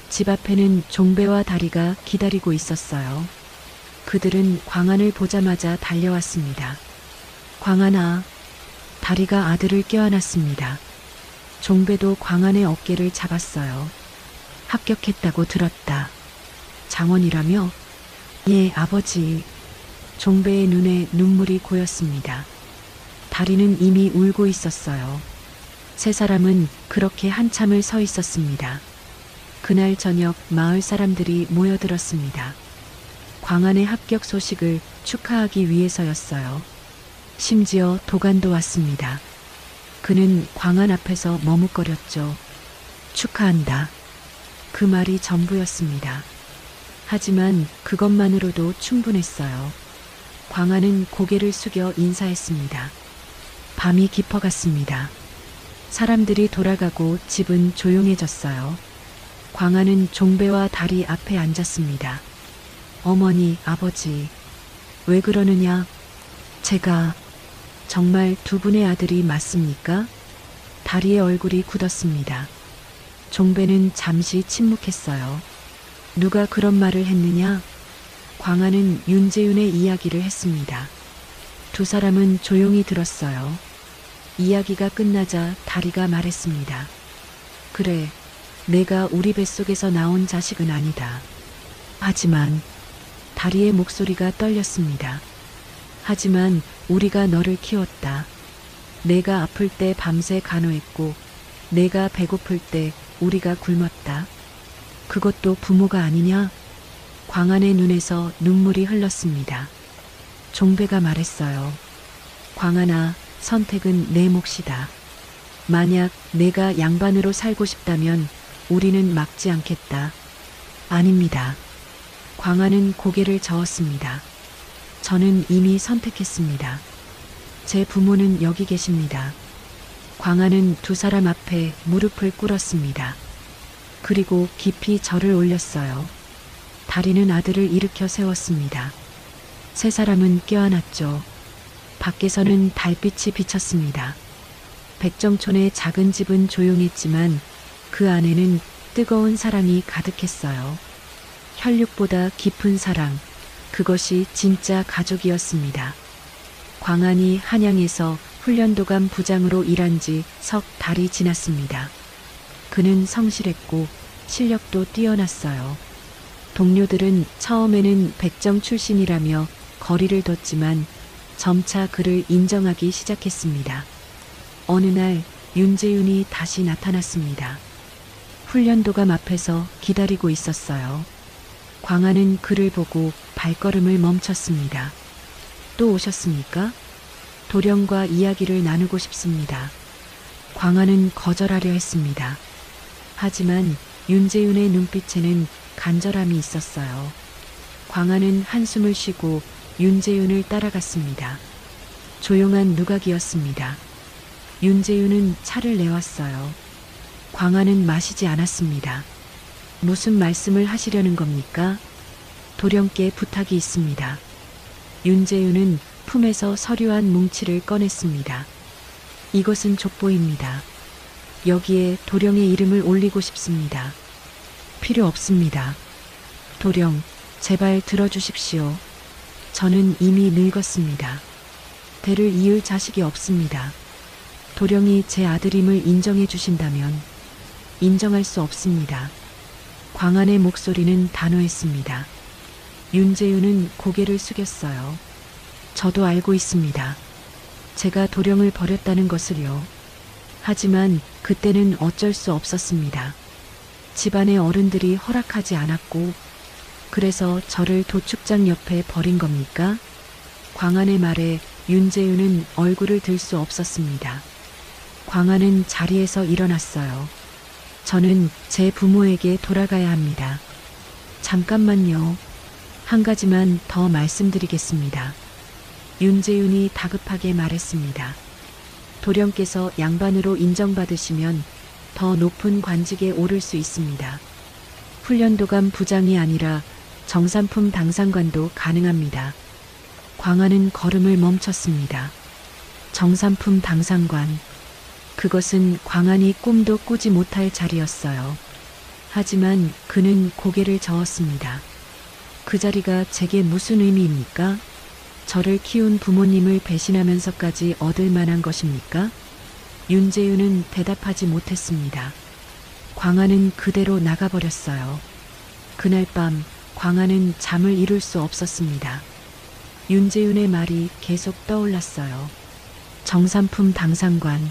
집 앞에는 종배와 다리가 기다리고 있었어요. 그들은 광안을 보자마자 달려왔습니다. 광안아, 다리가 아들을 껴안았습니다. 종배도 광안의 어깨를 잡았어요. 합격했다고 들었다. 장원이라며? 예, 아버지. 종배의 눈에 눈물이 고였습니다. 다리는 이미 울고 있었어요. 세 사람은 그렇게 한참을 서 있었습니다. 그날 저녁 마을 사람들이 모여들었습니다. 광안의 합격 소식을 축하하기 위해서였어요. 심지어 도간도 왔습니다. 그는 광안 앞에서 머뭇거렸죠. 축하한다. 그 말이 전부였습니다. 하지만 그것만으로도 충분했어요. 광안은 고개를 숙여 인사했습니다. 밤이 깊어갔습니다. 사람들이 돌아가고 집은 조용해졌어요. 광안은 종배와 다리 앞에 앉았습니다. 어머니, 아버지, 왜 그러느냐? 제가 정말 두 분의 아들이 맞습니까? 다리의 얼굴이 굳었습니다. 종배는 잠시 침묵했어요. 누가 그런 말을 했느냐? 광안은 윤재윤의 이야기를 했습니다. 두 사람은 조용히 들었어요. 이야기가 끝나자 다리가 말했습니다. 그래, 내가 우리 뱃속에서 나온 자식은 아니다. 하지만 다리의 목소리가 떨렸습니다. 하지만 우리가 너를 키웠다. 내가 아플 때 밤새 간호했고 내가 배고플 때 우리가 굶었다. 그것도 부모가 아니냐? 광안의 눈에서 눈물이 흘렀습니다. 종배가 말했어요. 광안아, 선택은 내 몫이다. 만약 내가 양반으로 살고 싶다면 우리는 막지 않겠다. 아닙니다. 광안은 고개를 저었습니다. 저는 이미 선택했습니다. 제 부모는 여기 계십니다. 광안은 두 사람 앞에 무릎을 꿇었습니다. 그리고 깊이 절을 올렸어요. 다리는 아들을 일으켜 세웠습니다. 세 사람은 껴안았죠. 밖에서는 달빛이 비쳤습니다. 백정촌의 작은 집은 조용했지만 그 안에는 뜨거운 사랑이 가득했어요. 혈육보다 깊은 사랑, 그것이 진짜 가족이었습니다. 광안이 한양에서 훈련도감 부장으로 일한 지 석 달이 지났습니다. 그는 성실했고 실력도 뛰어났어요. 동료들은 처음에는 백정 출신이라며 거리를 뒀지만 점차 그를 인정하기 시작했습니다. 어느 날 윤재윤이 다시 나타났습니다. 훈련도감 앞에서 기다리고 있었어요. 광안은 그를 보고 발걸음을 멈췄습니다. 또 오셨습니까? 도령과 이야기를 나누고 싶습니다. 광안은 거절하려 했습니다. 하지만 윤재윤의 눈빛에는 간절함이 있었어요. 광안은 한숨을 쉬고 윤재윤을 따라갔습니다. 조용한 누각이었습니다. 윤재윤은 차를 내왔어요. 광안은 마시지 않았습니다. 무슨 말씀을 하시려는 겁니까? 도령께 부탁이 있습니다. 윤재윤은 품에서 서류한 뭉치를 꺼냈습니다. 이것은 족보입니다. 여기에 도령의 이름을 올리고 싶습니다. 필요 없습니다. 도령, 제발 들어주십시오. 저는 이미 늙었습니다. 대를 이을 자식이 없습니다. 도령이 제 아들임을 인정해 주신다면 인정할 수 없습니다. 광안의 목소리는 단호했습니다. 윤재윤은 고개를 숙였어요. 저도 알고 있습니다. 제가 도령을 버렸다는 것을요. 하지만 그때는 어쩔 수 없었습니다. 집안의 어른들이 허락하지 않았고 그래서 저를 도축장 옆에 버린 겁니까? 광안의 말에 윤재윤은 얼굴을 들 수 없었습니다. 광아는 자리에서 일어났어요. 저는 제 부모에게 돌아가야 합니다. 잠깐만요. 한 가지만 더 말씀드리겠습니다. 윤재윤이 다급하게 말했습니다. 도령께서 양반으로 인정받으시면 더 높은 관직에 오를 수 있습니다. 훈련도감 부장이 아니라 정산품 당상관도 가능합니다. 광아는 걸음을 멈췄습니다. 정산품 당상관. 그것은 광안이 꿈도 꾸지 못할 자리였어요. 하지만 그는 고개를 저었습니다. 그 자리가 제게 무슨 의미입니까? 저를 키운 부모님을 배신하면서까지 얻을 만한 것입니까? 윤재윤은 대답하지 못했습니다. 광아는 그대로 나가버렸어요. 그날 밤 광아는 잠을 이룰 수 없었습니다. 윤재윤의 말이 계속 떠올랐어요. 정산품 당상관.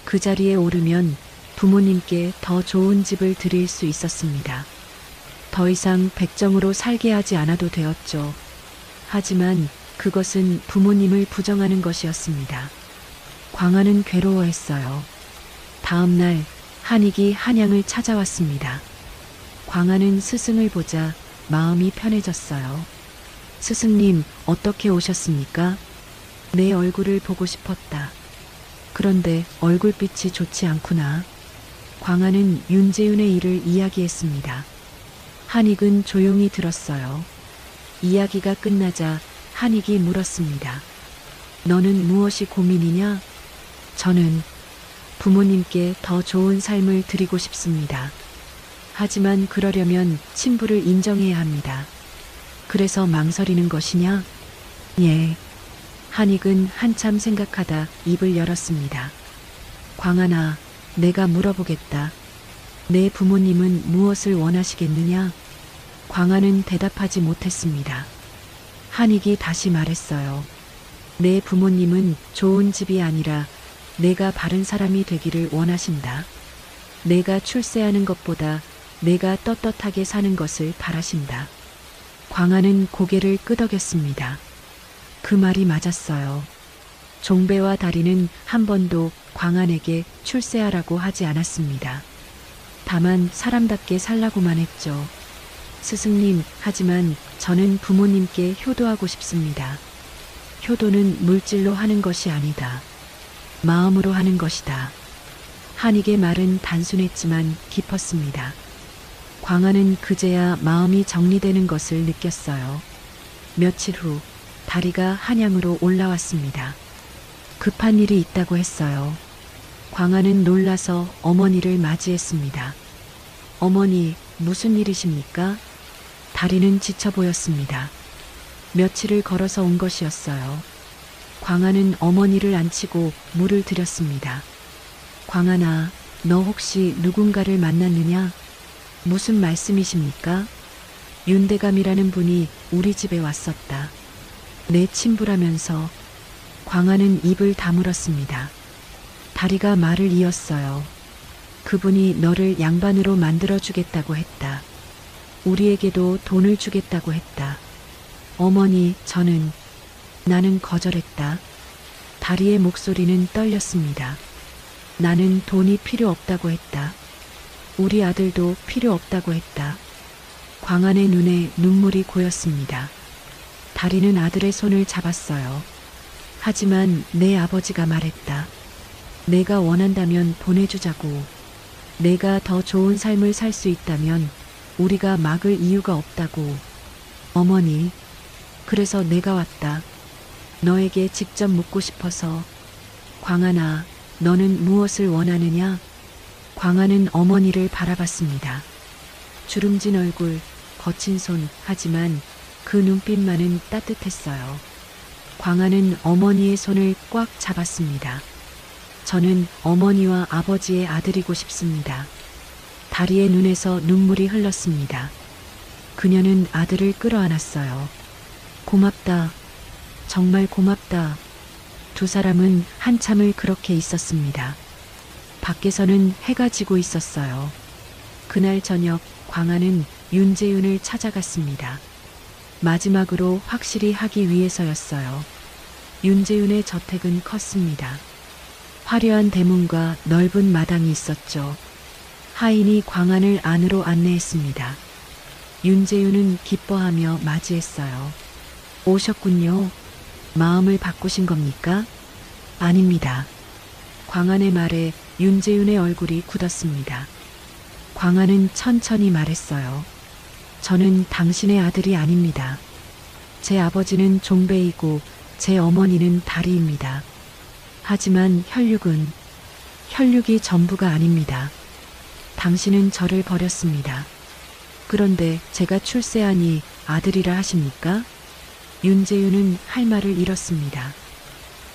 그 자리에 오르면 부모님께 더 좋은 집을 드릴 수 있었습니다. 더 이상 백정으로 살게 하지 않아도 되었죠. 하지만 그것은 부모님을 부정하는 것이었습니다. 광아는 괴로워했어요. 다음 날 한익이 한양을 찾아왔습니다. 광아는 스승을 보자 마음이 편해졌어요. 스승님, 어떻게 오셨습니까? 내 얼굴을 보고 싶었다. 그런데 얼굴빛이 좋지 않구나. 광아는 윤재윤의 일을 이야기했습니다. 한익은 조용히 들었어요. 이야기가 끝나자 한익이 물었습니다. 너는 무엇이 고민이냐? 저는 부모님께 더 좋은 삶을 드리고 싶습니다. 하지만 그러려면 친부를 인정해야 합니다. 그래서 망설이는 것이냐? 예. 한익은 한참 생각하다 입을 열었습니다. 광아나, 내가 물어보겠다. 내 부모님은 무엇을 원하시겠느냐? 광아는 대답하지 못했습니다. 한익이 다시 말했어요. 내 부모님은 좋은 집이 아니라 내가 바른 사람이 되기를 원하신다. 내가 출세하는 것보다 내가 떳떳하게 사는 것을 바라신다. 광아는 고개를 끄덕였습니다. 그 말이 맞았어요. 종배와 다리는 한 번도 광안에게 출세하라고 하지 않았습니다. 다만 사람답게 살라고만 했죠. 스승님, 하지만 저는 부모님께 효도하고 싶습니다. 효도는 물질로 하는 것이 아니다. 마음으로 하는 것이다. 한익의 말은 단순했지만 깊었습니다. 광아는 그제야 마음이 정리되는 것을 느꼈어요. 며칠 후 다리가 한양으로 올라왔습니다. 급한 일이 있다고 했어요. 광아는 놀라서 어머니를 맞이했습니다. 어머니, 무슨 일이십니까? 다리는 지쳐 보였습니다. 며칠을 걸어서 온 것이었어요. 광아는 어머니를 앉히고 물을 드렸습니다. 광아나, 너 혹시 누군가를 만났느냐? 무슨 말씀이십니까? 윤대감이라는 분이 우리 집에 왔었다. 내 친부라면서. 광아는 입을 다물었습니다. 다리가 말을 이었어요. 그분이 너를 양반으로 만들어주겠다고 했다. 우리에게도 돈을 주겠다고 했다. 어머니, 나는 거절했다. 다리의 목소리는 떨렸습니다. 나는 돈이 필요 없다고 했다. 우리 아들도 필요 없다고 했다. 광안의 눈에 눈물이 고였습니다. 다리는 아들의 손을 잡았어요. 하지만 내 아버지가 말했다. 내가 원한다면 보내주자고. 내가 더 좋은 삶을 살 수 있다면 우리가 막을 이유가 없다고. 어머니, 그래서 내가 왔다. 너에게 직접 묻고 싶어서. 광안아, 너는 무엇을 원하느냐? 광안은 어머니를 바라봤습니다. 주름진 얼굴, 거친 손, 하지만 그 눈빛만은 따뜻했어요. 광안은 어머니의 손을 꽉 잡았습니다. 저는 어머니와 아버지의 아들이고 싶습니다. 다리의 눈에서 눈물이 흘렀습니다. 그녀는 아들을 끌어안았어요. 고맙다. 정말 고맙다. 두 사람은 한참을 그렇게 있었습니다. 밖에서는 해가 지고 있었어요. 그날 저녁 광안은 윤재윤을 찾아갔습니다. 마지막으로 확실히 하기 위해서였어요. 윤재윤의 저택은 컸습니다. 화려한 대문과 넓은 마당이 있었죠. 하인이 광안을 안으로 안내했습니다. 윤재윤은 기뻐하며 맞이했어요. 오셨군요. 마음을 바꾸신 겁니까? 아닙니다. 광안의 말에 윤재윤의 얼굴이 굳었습니다. 광안은 천천히 말했어요. 저는 당신의 아들이 아닙니다. 제 아버지는 종배이고 제 어머니는 다리입니다. 하지만 혈육이 전부가 아닙니다. 당신은 저를 버렸습니다. 그런데 제가 출세하니 아들이라 하십니까? 윤재윤은 할 말을 잃었습니다.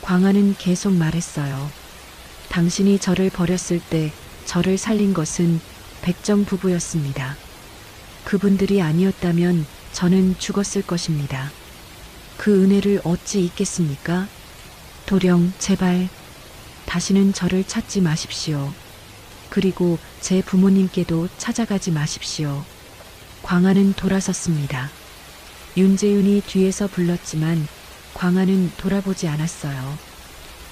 광안은 계속 말했어요. 당신이 저를 버렸을 때 저를 살린 것은 백정 부부였습니다. 그분들이 아니었다면 저는 죽었을 것입니다. 그 은혜를 어찌 잊겠습니까? 도령, 제발 다시는 저를 찾지 마십시오. 그리고 제 부모님께도 찾아가지 마십시오. 광안은 돌아섰습니다. 윤재윤이 뒤에서 불렀지만 광안은 돌아보지 않았어요.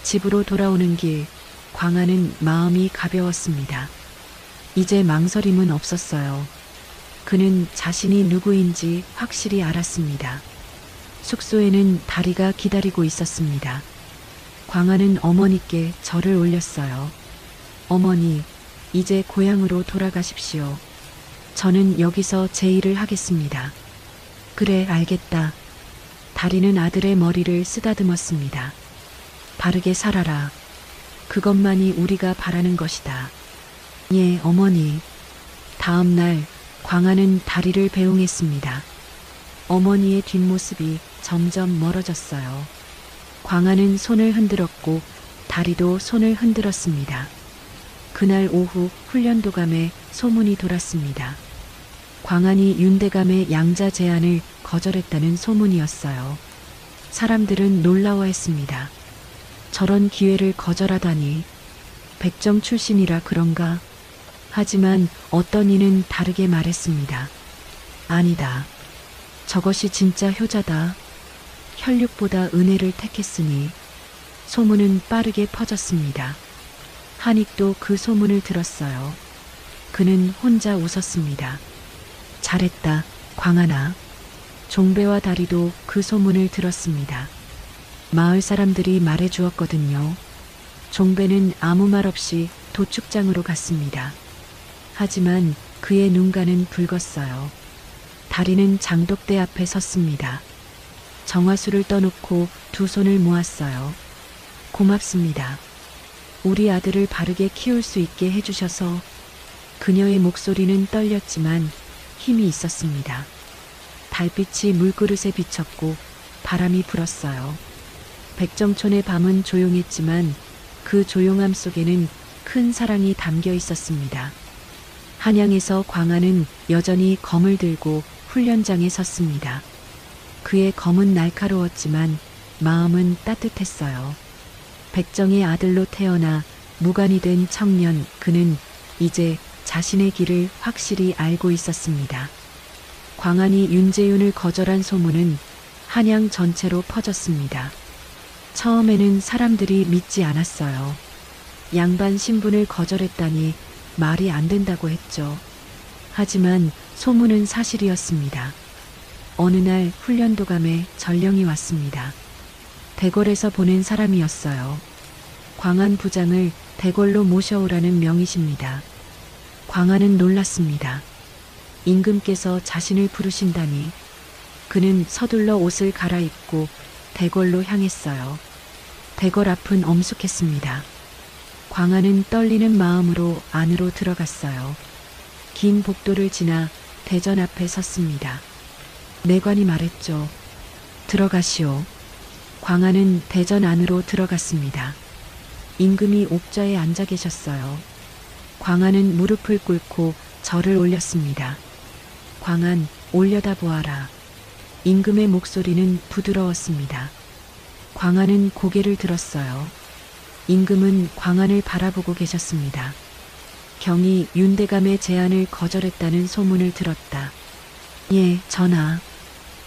집으로 돌아오는 길, 광안은 마음이 가벼웠습니다. 이제 망설임은 없었어요. 그는 자신이 누구인지 확실히 알았습니다. 숙소에는 다리가 기다리고 있었습니다. 광안은 어머니께 절을 올렸어요. 어머니, 이제 고향으로 돌아가십시오. 저는 여기서 제 일을 하겠습니다. 그래, 알겠다. 다리는 아들의 머리를 쓰다듬었습니다. 바르게 살아라. 그것만이 우리가 바라는 것이다. 예, 어머니. 다음 날 광안은 다리를 배웅했습니다. 어머니의 뒷모습이 점점 멀어졌어요. 광안은 손을 흔들었고 다리도 손을 흔들었습니다. 그날 오후 훈련도감에 소문이 돌았습니다. 광안이 윤대감의 양자 제안을 거절했다는 소문이었어요. 사람들은 놀라워했습니다. 저런 기회를 거절하다니. 백정 출신이라 그런가? 하지만 어떤 이는 다르게 말했습니다. 아니다. 저것이 진짜 효자다. 혈육보다 은혜를 택했으니. 소문은 빠르게 퍼졌습니다. 한익도 그 소문을 들었어요. 그는 혼자 웃었습니다. 잘했다, 광안아. 종배와 다리도 그 소문을 들었습니다. 마을 사람들이 말해 주었거든요. 종배는 아무 말 없이 도축장으로 갔습니다. 하지만 그의 눈가는 붉었어요. 다리는 장독대 앞에 섰습니다. 정화수를 떠놓고 두 손을 모았어요. 고맙습니다. 우리 아들을 바르게 키울 수 있게 해주셔서. 그녀의 목소리는 떨렸지만 힘이 있었습니다. 달빛이 물그릇에 비쳤고 바람이 불었어요. 백정촌의 밤은 조용했지만 그 조용함 속에는 큰 사랑이 담겨 있었습니다. 한양에서 광안은 여전히 검을 들고 훈련장에 섰습니다. 그의 검은 날카로웠지만 마음은 따뜻했어요. 백정의 아들로 태어나 무관이 된 청년, 그는 이제 자신의 길을 확실히 알고 있었습니다. 광안이 윤재윤을 거절한 소문은 한양 전체로 퍼졌습니다. 처음에는 사람들이 믿지 않았어요. 양반 신분을 거절했다니 말이 안 된다고 했죠. 하지만 소문은 사실이었습니다. 어느 날 훈련도감에 전령이 왔습니다. 대궐에서 보낸 사람이었어요. 광안 부장을 대궐로 모셔오라는 명이십니다. 광안은 놀랐습니다. 임금께서 자신을 부르신다니. 그는 서둘러 옷을 갈아입고 대궐로 향했어요. 대궐 앞은 엄숙했습니다. 광안은 떨리는 마음으로 안으로 들어갔어요. 긴 복도를 지나 대전 앞에 섰습니다. 내관이 말했죠. 들어가시오. 광안은 대전 안으로 들어갔습니다. 임금이 옥좌에 앉아 계셨어요. 광안은 무릎을 꿇고 절을 올렸습니다. 광안, 올려다 보아라. 임금의 목소리는 부드러웠습니다. 광안은 고개를 들었어요. 임금은 광안을 바라보고 계셨습니다. 경이 윤대감의 제안을 거절했다는 소문을 들었다. 예, 전하.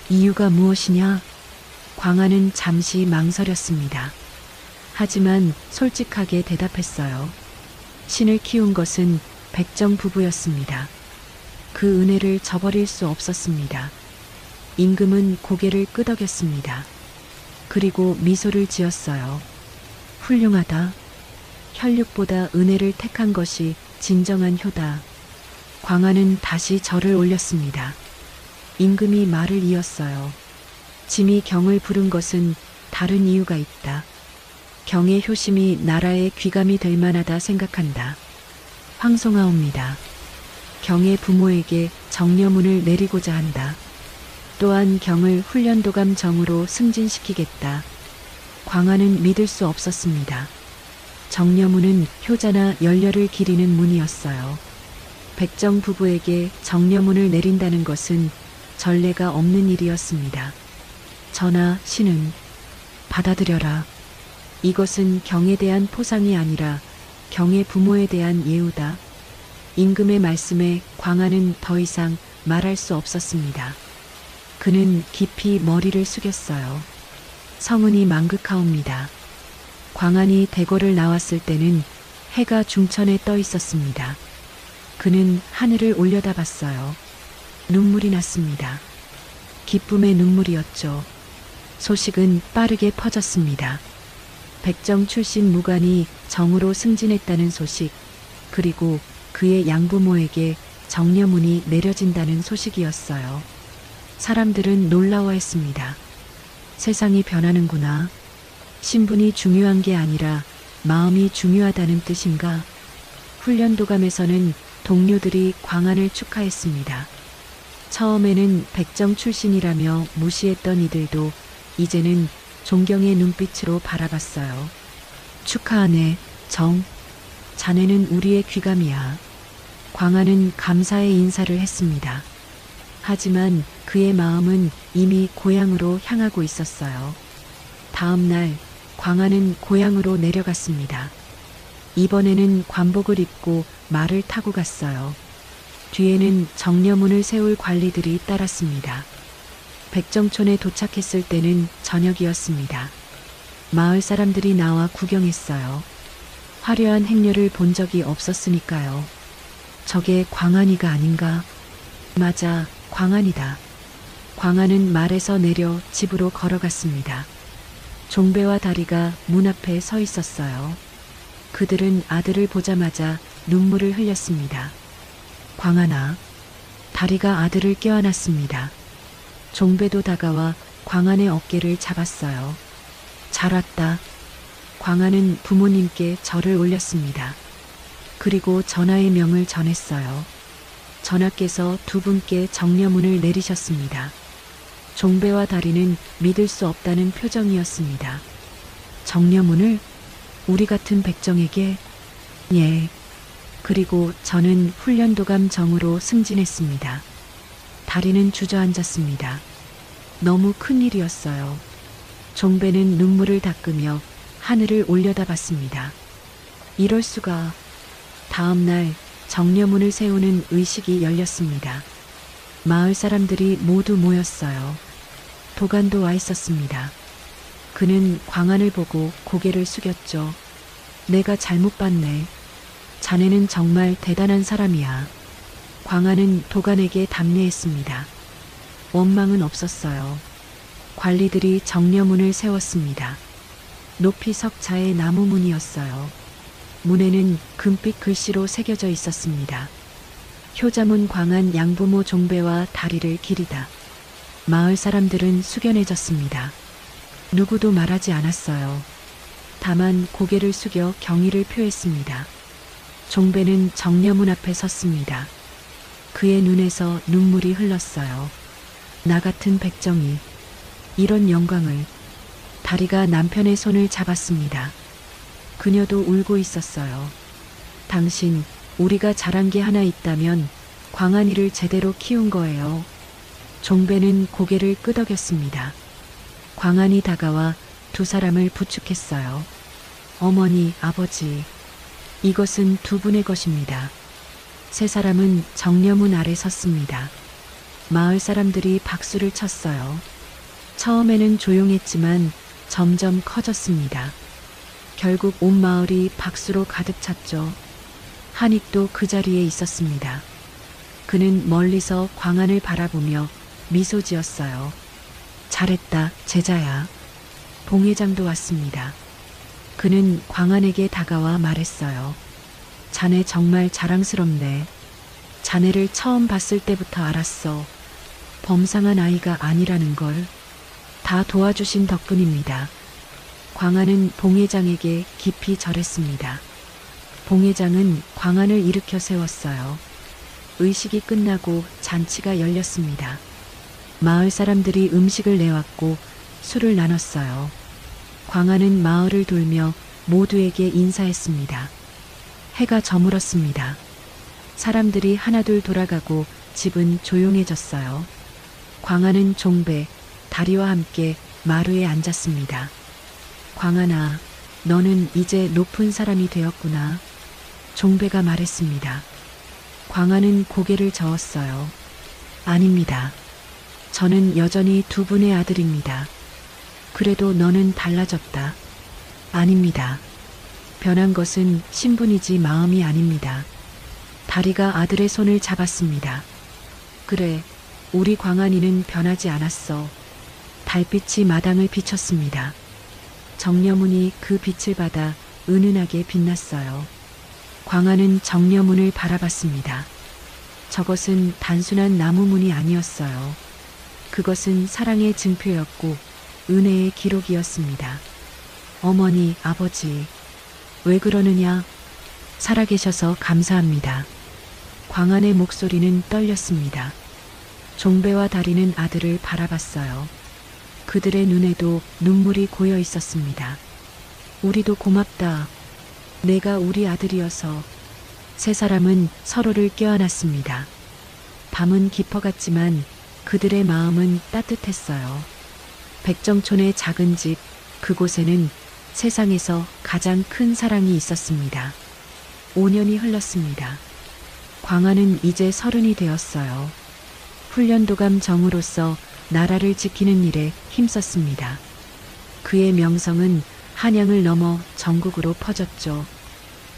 이유가 무엇이냐? 광안은 잠시 망설였습니다. 하지만 솔직하게 대답했어요. 신을 키운 것은 백정 부부였습니다. 그 은혜를 저버릴 수 없었습니다. 임금은 고개를 끄덕였습니다. 그리고 미소를 지었어요. 훌륭하다. 혈육보다 은혜를 택한 것이 진정한 효다. 광하는 다시 절을 올렸습니다. 임금이 말을 이었어요. 짐이 경을 부른 것은 다른 이유가 있다. 경의 효심이 나라의 귀감이 될 만하다 생각한다. 황송하옵니다. 경의 부모에게 정려문을 내리고자 한다. 또한 경을 훈련도감 정으로 승진시키겠다. 광하는 믿을 수 없었습니다. 정려문은 효자나 연려를 기리는 문이었어요. 백정 부부에게 정려문을 내린다는 것은 전례가 없는 일이었습니다. 전하, 신은 받아들여라. 이것은 경에 대한 포상이 아니라 경의 부모에 대한 예우다. 임금의 말씀에 광하는 더 이상 말할 수 없었습니다. 그는 깊이 머리를 숙였어요. 성은이 망극하옵니다. 광안이 대궐을 나왔을 때는 해가 중천에 떠 있었습니다. 그는 하늘을 올려다봤어요. 눈물이 났습니다. 기쁨의 눈물이었죠. 소식은 빠르게 퍼졌습니다. 백정 출신 무관이 정으로 승진했다는 소식, 그리고 그의 양부모에게 정려문이 내려진다는 소식이었어요. 사람들은 놀라워했습니다. 세상이 변하는구나. 신분이 중요한 게 아니라 마음이 중요하다는 뜻인가? 훈련도감에서는 동료들이 광안을 축하했습니다. 처음에는 백정 출신이라며 무시했던 이들도 이제는 존경의 눈빛으로 바라봤어요. 축하하네, 정. 자네는 우리의 귀감이야. 광안은 감사의 인사를 했습니다. 하지만 그의 마음은 이미 고향으로 향하고 있었어요. 다음 날 광안은 고향으로 내려갔습니다. 이번에는 관복을 입고 말을 타고 갔어요. 뒤에는 정려문을 세울 관리들이 따랐습니다. 백정촌에 도착했을 때는 저녁이었습니다. 마을 사람들이 나와 구경했어요. 화려한 행렬을 본 적이 없었으니까요. 저게 광안이가 아닌가? 맞아, 광안이다. 광안은 말에서 내려 집으로 걸어갔습니다. 종배와 다리가 문 앞에 서 있었어요. 그들은 아들을 보자마자 눈물을 흘렸습니다. 광안아. 다리가 아들을 껴안았습니다. 종배도 다가와 광안의 어깨를 잡았어요. 잘 왔다. 광안은 부모님께 절을 올렸습니다. 그리고 전하의 명을 전했어요. 전하께서 두 분께 정려문을 내리셨습니다. 종배와 다리는 믿을 수 없다는 표정이었습니다. 정려문을? 우리 같은 백정에게? 예. 그리고 저는 훈련도감 정으로 승진했습니다. 다리는 주저앉았습니다. 너무 큰 일이었어요. 종배는 눈물을 닦으며 하늘을 올려다봤습니다. 이럴 수가. 다음 날 정려문을 세우는 의식이 열렸습니다. 마을 사람들이 모두 모였어요. 도간도 와 있었습니다. 그는 광안을 보고 고개를 숙였죠. 내가 잘못 봤네. 자네는 정말 대단한 사람이야. 광안은 도간에게 답례했습니다. 원망은 없었어요. 관리들이 정려문을 세웠습니다. 높이 석자의 나무문이었어요. 문에는 금빛 글씨로 새겨져 있었습니다. 효자문 광안 양부모 종배와 다리를 기리다. 마을 사람들은 숙연해졌습니다. 누구도 말하지 않았어요. 다만 고개를 숙여 경의를 표했습니다. 종배는 정려문 앞에 섰습니다. 그의 눈에서 눈물이 흘렀어요. 나 같은 백정이 이런 영광을. 다리가 남편의 손을 잡았습니다. 그녀도 울고 있었어요. 당신, 우리가 잘한 게 하나 있다면 광안이를 제대로 키운 거예요. 종배는 고개를 끄덕였습니다. 광안이 다가와 두 사람을 부축했어요. 어머니, 아버지, 이것은 두 분의 것입니다. 세 사람은 정려문 아래 섰습니다. 마을 사람들이 박수를 쳤어요. 처음에는 조용했지만 점점 커졌습니다. 결국 온 마을이 박수로 가득 찼죠. 한익도 그 자리에 있었습니다. 그는 멀리서 광안을 바라보며 미소 지었어요. 잘했다, 제자야. 봉회장도 왔습니다. 그는 광안에게 다가와 말했어요. 자네 정말 자랑스럽네. 자네를 처음 봤을 때부터 알았어. 범상한 아이가 아니라는 걸. 다 도와주신 덕분입니다. 광안은 봉회장에게 깊이 절했습니다. 봉회장은 광안을 일으켜 세웠어요. 의식이 끝나고 잔치가 열렸습니다. 마을 사람들이 음식을 내왔고 술을 나눴어요. 광안은 마을을 돌며 모두에게 인사했습니다. 해가 저물었습니다. 사람들이 하나둘 돌아가고 집은 조용해졌어요. 광안은 종배, 다리와 함께 마루에 앉았습니다. 광안아, 너는 이제 높은 사람이 되었구나. 종배가 말했습니다. 광안은 고개를 저었어요. 아닙니다. 저는 여전히 두 분의 아들입니다. 그래도 너는 달라졌다. 아닙니다. 변한 것은 신분이지 마음이 아닙니다. 다리가 아들의 손을 잡았습니다. 그래, 우리 광안이는 변하지 않았어. 달빛이 마당을 비췄습니다. 정려문이 그 빛을 받아 은은하게 빛났어요. 광안은 정려문을 바라봤습니다. 저것은 단순한 나무문이 아니었어요. 그것은 사랑의 증표였고 은혜의 기록이었습니다. 어머니, 아버지, 왜 그러느냐? 살아계셔서 감사합니다. 광안의 목소리는 떨렸습니다. 종배와 다리는 아들을 바라봤어요. 그들의 눈에도 눈물이 고여 있었습니다. 우리도 고맙다. 내가 우리 아들이어서. 세 사람은 서로를 껴안았습니다. 밤은 깊어갔지만 그들의 마음은 따뜻했어요. 백정촌의 작은 집, 그곳에는 세상에서 가장 큰 사랑이 있었습니다. 5년이 흘렀습니다. 광안은 이제 30이 되었어요. 훈련도감 정으로서 나라를 지키는 일에 힘썼습니다. 그의 명성은 한양을 넘어 전국으로 퍼졌죠.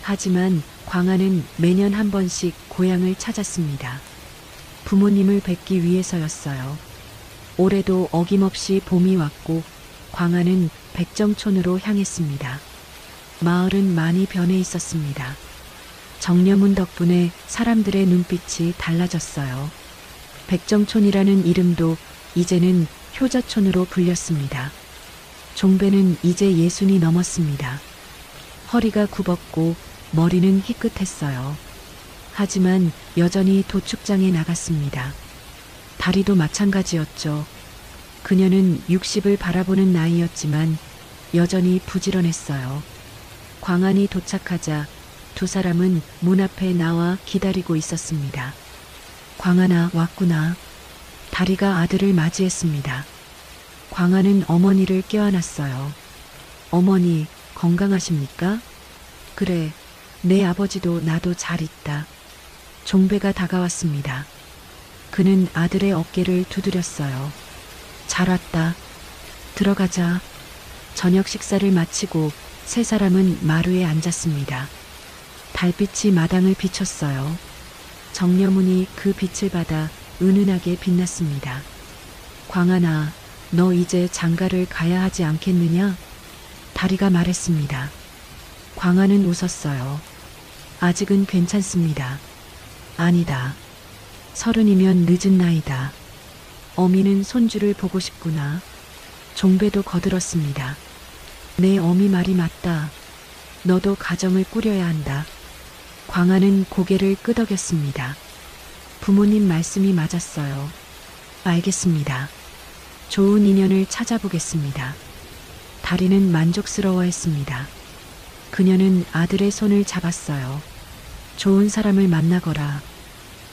하지만 광안은 매년 한 번씩 고향을 찾았습니다. 부모님을 뵙기 위해서였어요. 올해도 어김없이 봄이 왔고 광안은 백정촌으로 향했습니다. 마을은 많이 변해 있었습니다. 정려문 덕분에 사람들의 눈빛이 달라졌어요. 백정촌이라는 이름도 이제는 효자촌으로 불렸습니다. 종배는 이제 60이 넘었습니다. 허리가 굽었고 머리는 희끗했어요. 하지만 여전히 도축장에 나갔습니다. 다리도 마찬가지였죠. 그녀는 60을 바라보는 나이였지만 여전히 부지런했어요. 광안이 도착하자 두 사람은 문 앞에 나와 기다리고 있었습니다. 광안아, 왔구나. 다리가 아들을 맞이했습니다. 광안은 어머니를 껴안았어요. 어머니, 건강하십니까? 그래, 내 아버지도 나도 잘 있다. 종배가 다가왔습니다. 그는 아들의 어깨를 두드렸어요. 잘 왔다. 들어가자. 저녁 식사를 마치고 세 사람은 마루에 앉았습니다. 달빛이 마당을 비췄어요. 정려문이 그 빛을 받아 은은하게 빛났습니다. 광안아, 너 이제 장가를 가야 하지 않겠느냐? 다리가 말했습니다. 광안은 웃었어요. 아직은 괜찮습니다. 아니다. 30이면 늦은 나이다. 어미는 손주를 보고 싶구나. 종배도 거들었습니다. 내 어미 말이 맞다. 너도 가정을 꾸려야 한다. 광안은 고개를 끄덕였습니다. 부모님 말씀이 맞았어요. 알겠습니다. 좋은 인연을 찾아보겠습니다. 다리는 만족스러워했습니다. 그녀는 아들의 손을 잡았어요. 좋은 사람을 만나거라.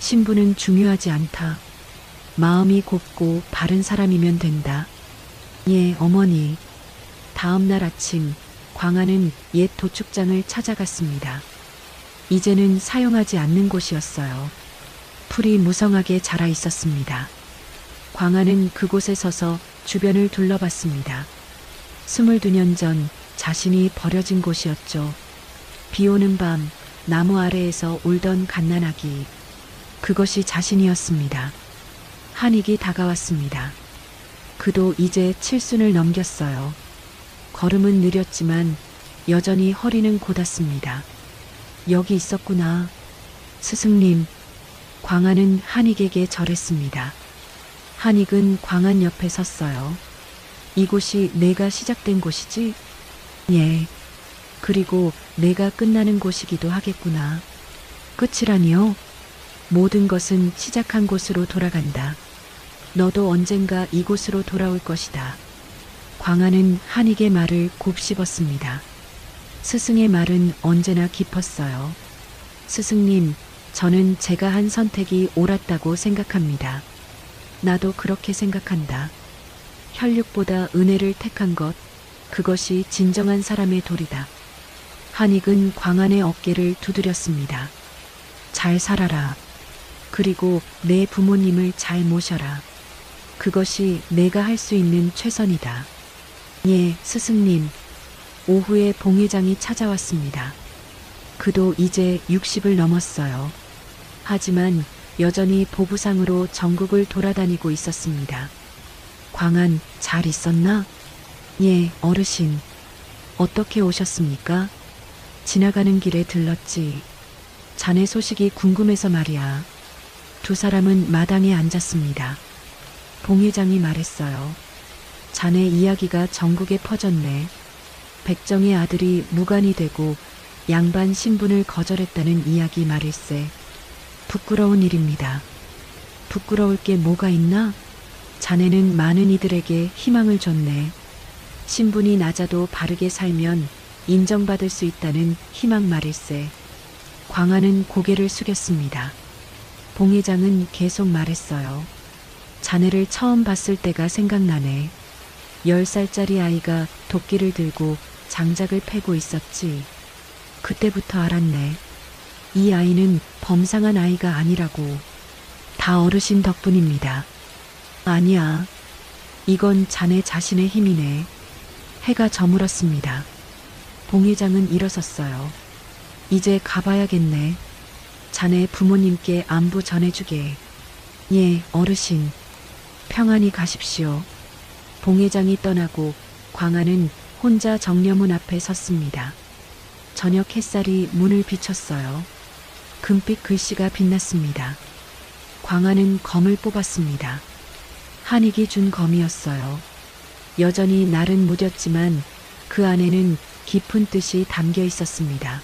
신분은 중요하지 않다. 마음이 곱고 바른 사람이면 된다. 예, 어머니. 다음 날 아침 광안은 옛 도축장을 찾아갔습니다. 이제는 사용하지 않는 곳이었어요. 풀이 무성하게 자라 있었습니다. 광안은 그곳에 서서 주변을 둘러봤습니다. 22년 전 자신이 버려진 곳이었죠. 비 오는 밤 나무 아래에서 울던 갓난아기. 그것이 자신이었습니다. 한익이 다가왔습니다. 그도 이제 7순을 넘겼어요. 걸음은 느렸지만 여전히 허리는 곧았습니다. 여기 있었구나. 스승님. 광안은 한익에게 절했습니다. 한익은 광안 옆에 섰어요. 이곳이 내가 시작된 곳이지? 예. 그리고 내가 끝나는 곳이기도 하겠구나. 끝이라니요? 모든 것은 시작한 곳으로 돌아간다. 너도 언젠가 이곳으로 돌아올 것이다. 광안은 한익의 말을 곱씹었습니다. 스승의 말은 언제나 깊었어요. 스승님, 저는 제가 한 선택이 옳았다고 생각합니다. 나도 그렇게 생각한다. 혈육보다 은혜를 택한 것, 그것이 진정한 사람의 도리다. 한익은 광안의 어깨를 두드렸습니다. 잘 살아라. 그리고 내 부모님을 잘 모셔라. 그것이 내가 할 수 있는 최선이다. 예, 스승님. 오후에 봉회장이 찾아왔습니다. 그도 이제 60을 넘었어요. 하지만 여전히 보부상으로 전국을 돌아다니고 있었습니다. 광안, 잘 있었나? 예, 어르신. 어떻게 오셨습니까? 지나가는 길에 들렀지. 자네 소식이 궁금해서 말이야. 두 사람은 마당에 앉았습니다. 봉회장이 말했어요. 자네 이야기가 전국에 퍼졌네. 백정의 아들이 무관이 되고 양반 신분을 거절했다는 이야기 말일세. 부끄러운 일입니다. 부끄러울 게 뭐가 있나? 자네는 많은 이들에게 희망을 줬네. 신분이 낮아도 바르게 살면 인정받을 수 있다는 희망 말일세. 광안은 고개를 숙였습니다. 봉회장은 계속 말했어요. 자네를 처음 봤을 때가 생각나네. 10살짜리 아이가 도끼를 들고 장작을 패고 있었지. 그때부터 알았네. 이 아이는 범상한 아이가 아니라고. 다 어르신 덕분입니다. 아니야. 이건 자네 자신의 힘이네. 해가 저물었습니다. 봉회장은 일어섰어요. 이제 가봐야겠네. 자네 부모님께 안부 전해주게. 예, 어르신. 평안히 가십시오. 봉회장이 떠나고 광안은 혼자 정려문 앞에 섰습니다. 저녁 햇살이 문을 비췄어요. 금빛 글씨가 빛났습니다. 광안은 검을 뽑았습니다. 한익이 준 검이었어요. 여전히 날은 무뎠지만 그 안에는 깊은 뜻이 담겨 있었습니다.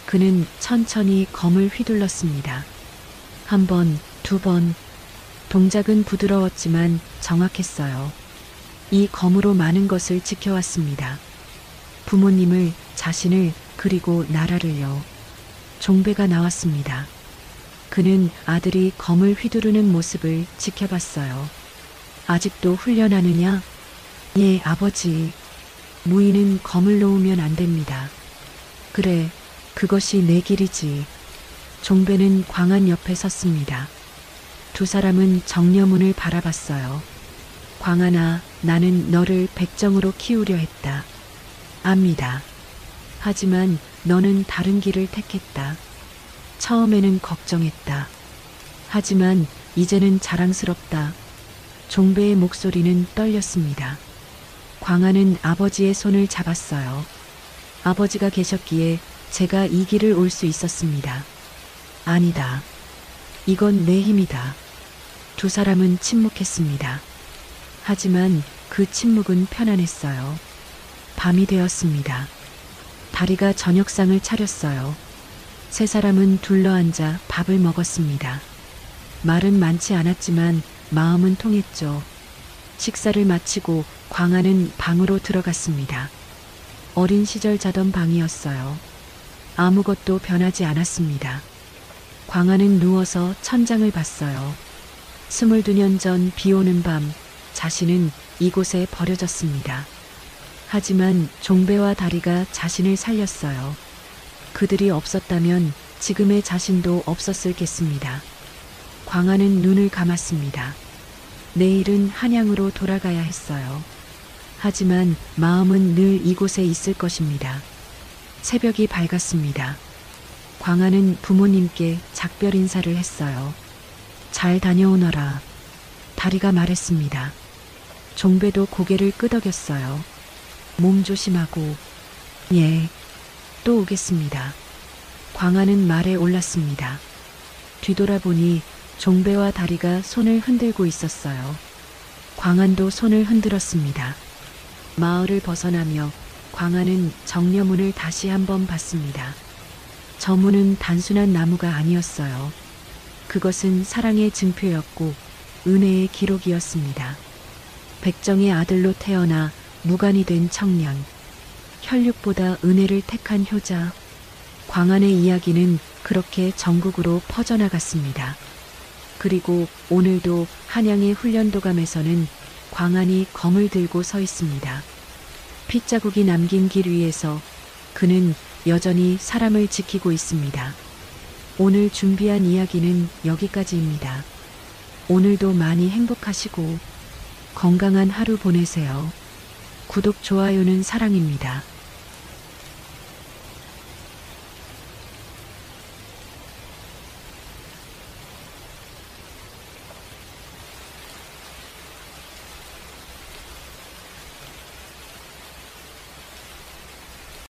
그는 천천히 검을 휘둘렀습니다. 한 번, 두 번. 동작은 부드러웠지만 정확했어요. 이 검으로 많은 것을 지켜왔습니다. 부모님을, 자신을, 그리고 나라를요. 종배가 나왔습니다. 그는 아들이 검을 휘두르는 모습을 지켜봤어요. 아직도 훈련하느냐? 예, 아버지. 무인은 검을 놓으면 안 됩니다. 그래, 그것이 내 길이지. 종배는 광안 옆에 섰습니다. 두 사람은 정려문을 바라봤어요. 광안아, 나는 너를 백정으로 키우려 했다. 압니다. 하지만 너는 다른 길을 택했다. 처음에는 걱정했다. 하지만 이제는 자랑스럽다. 종배의 목소리는 떨렸습니다. 광안은 아버지의 손을 잡았어요. 아버지가 계셨기에 제가 이 길을 올 수 있었습니다. 아니다. 이건 내 힘이다. 두 사람은 침묵했습니다. 하지만 그 침묵은 편안했어요. 밤이 되었습니다. 다리가 저녁상을 차렸어요. 세 사람은 둘러앉아 밥을 먹었습니다. 말은 많지 않았지만 마음은 통했죠. 식사를 마치고 광안은 방으로 들어갔습니다. 어린 시절 자던 방이었어요. 아무것도 변하지 않았습니다. 광안은 누워서 천장을 봤어요. 22년 전 비 오는 밤 자신은 이곳에 버려졌습니다. 하지만 종배와 다리가 자신을 살렸어요. 그들이 없었다면 지금의 자신도 없었을겠습니다. 광안은 눈을 감았습니다. 내일은 한양으로 돌아가야 했어요. 하지만 마음은 늘 이곳에 있을 것입니다. 새벽이 밝았습니다. 광아는 부모님께 작별 인사를 했어요. 잘 다녀오너라. 다리가 말했습니다. 종배도 고개를 끄덕였어요. 몸 조심하고. 예, 또 오겠습니다. 광아는 말에 올랐습니다. 뒤돌아보니 종배와 다리가 손을 흔들고 있었어요. 광안도 손을 흔들었습니다. 마을을 벗어나며 광아는 정려문을 다시 한번 봤습니다. 저 문은 단순한 나무가 아니었어요. 그것은 사랑의 증표였고 은혜의 기록이었습니다. 백정의 아들로 태어나 무관이 된 청년, 혈육보다 은혜를 택한 효자. 광안의 이야기는 그렇게 전국으로 퍼져나갔습니다. 그리고 오늘도 한양의 훈련도감에서는 광안이 검을 들고 서 있습니다. 핏자국이 남긴 길 위에서 그는 여전히 사람을 지키고 있습니다. 오늘 준비한 이야기는 여기까지입니다. 오늘도 많이 행복하시고 건강한 하루 보내세요. 구독, 좋아요는 사랑입니다.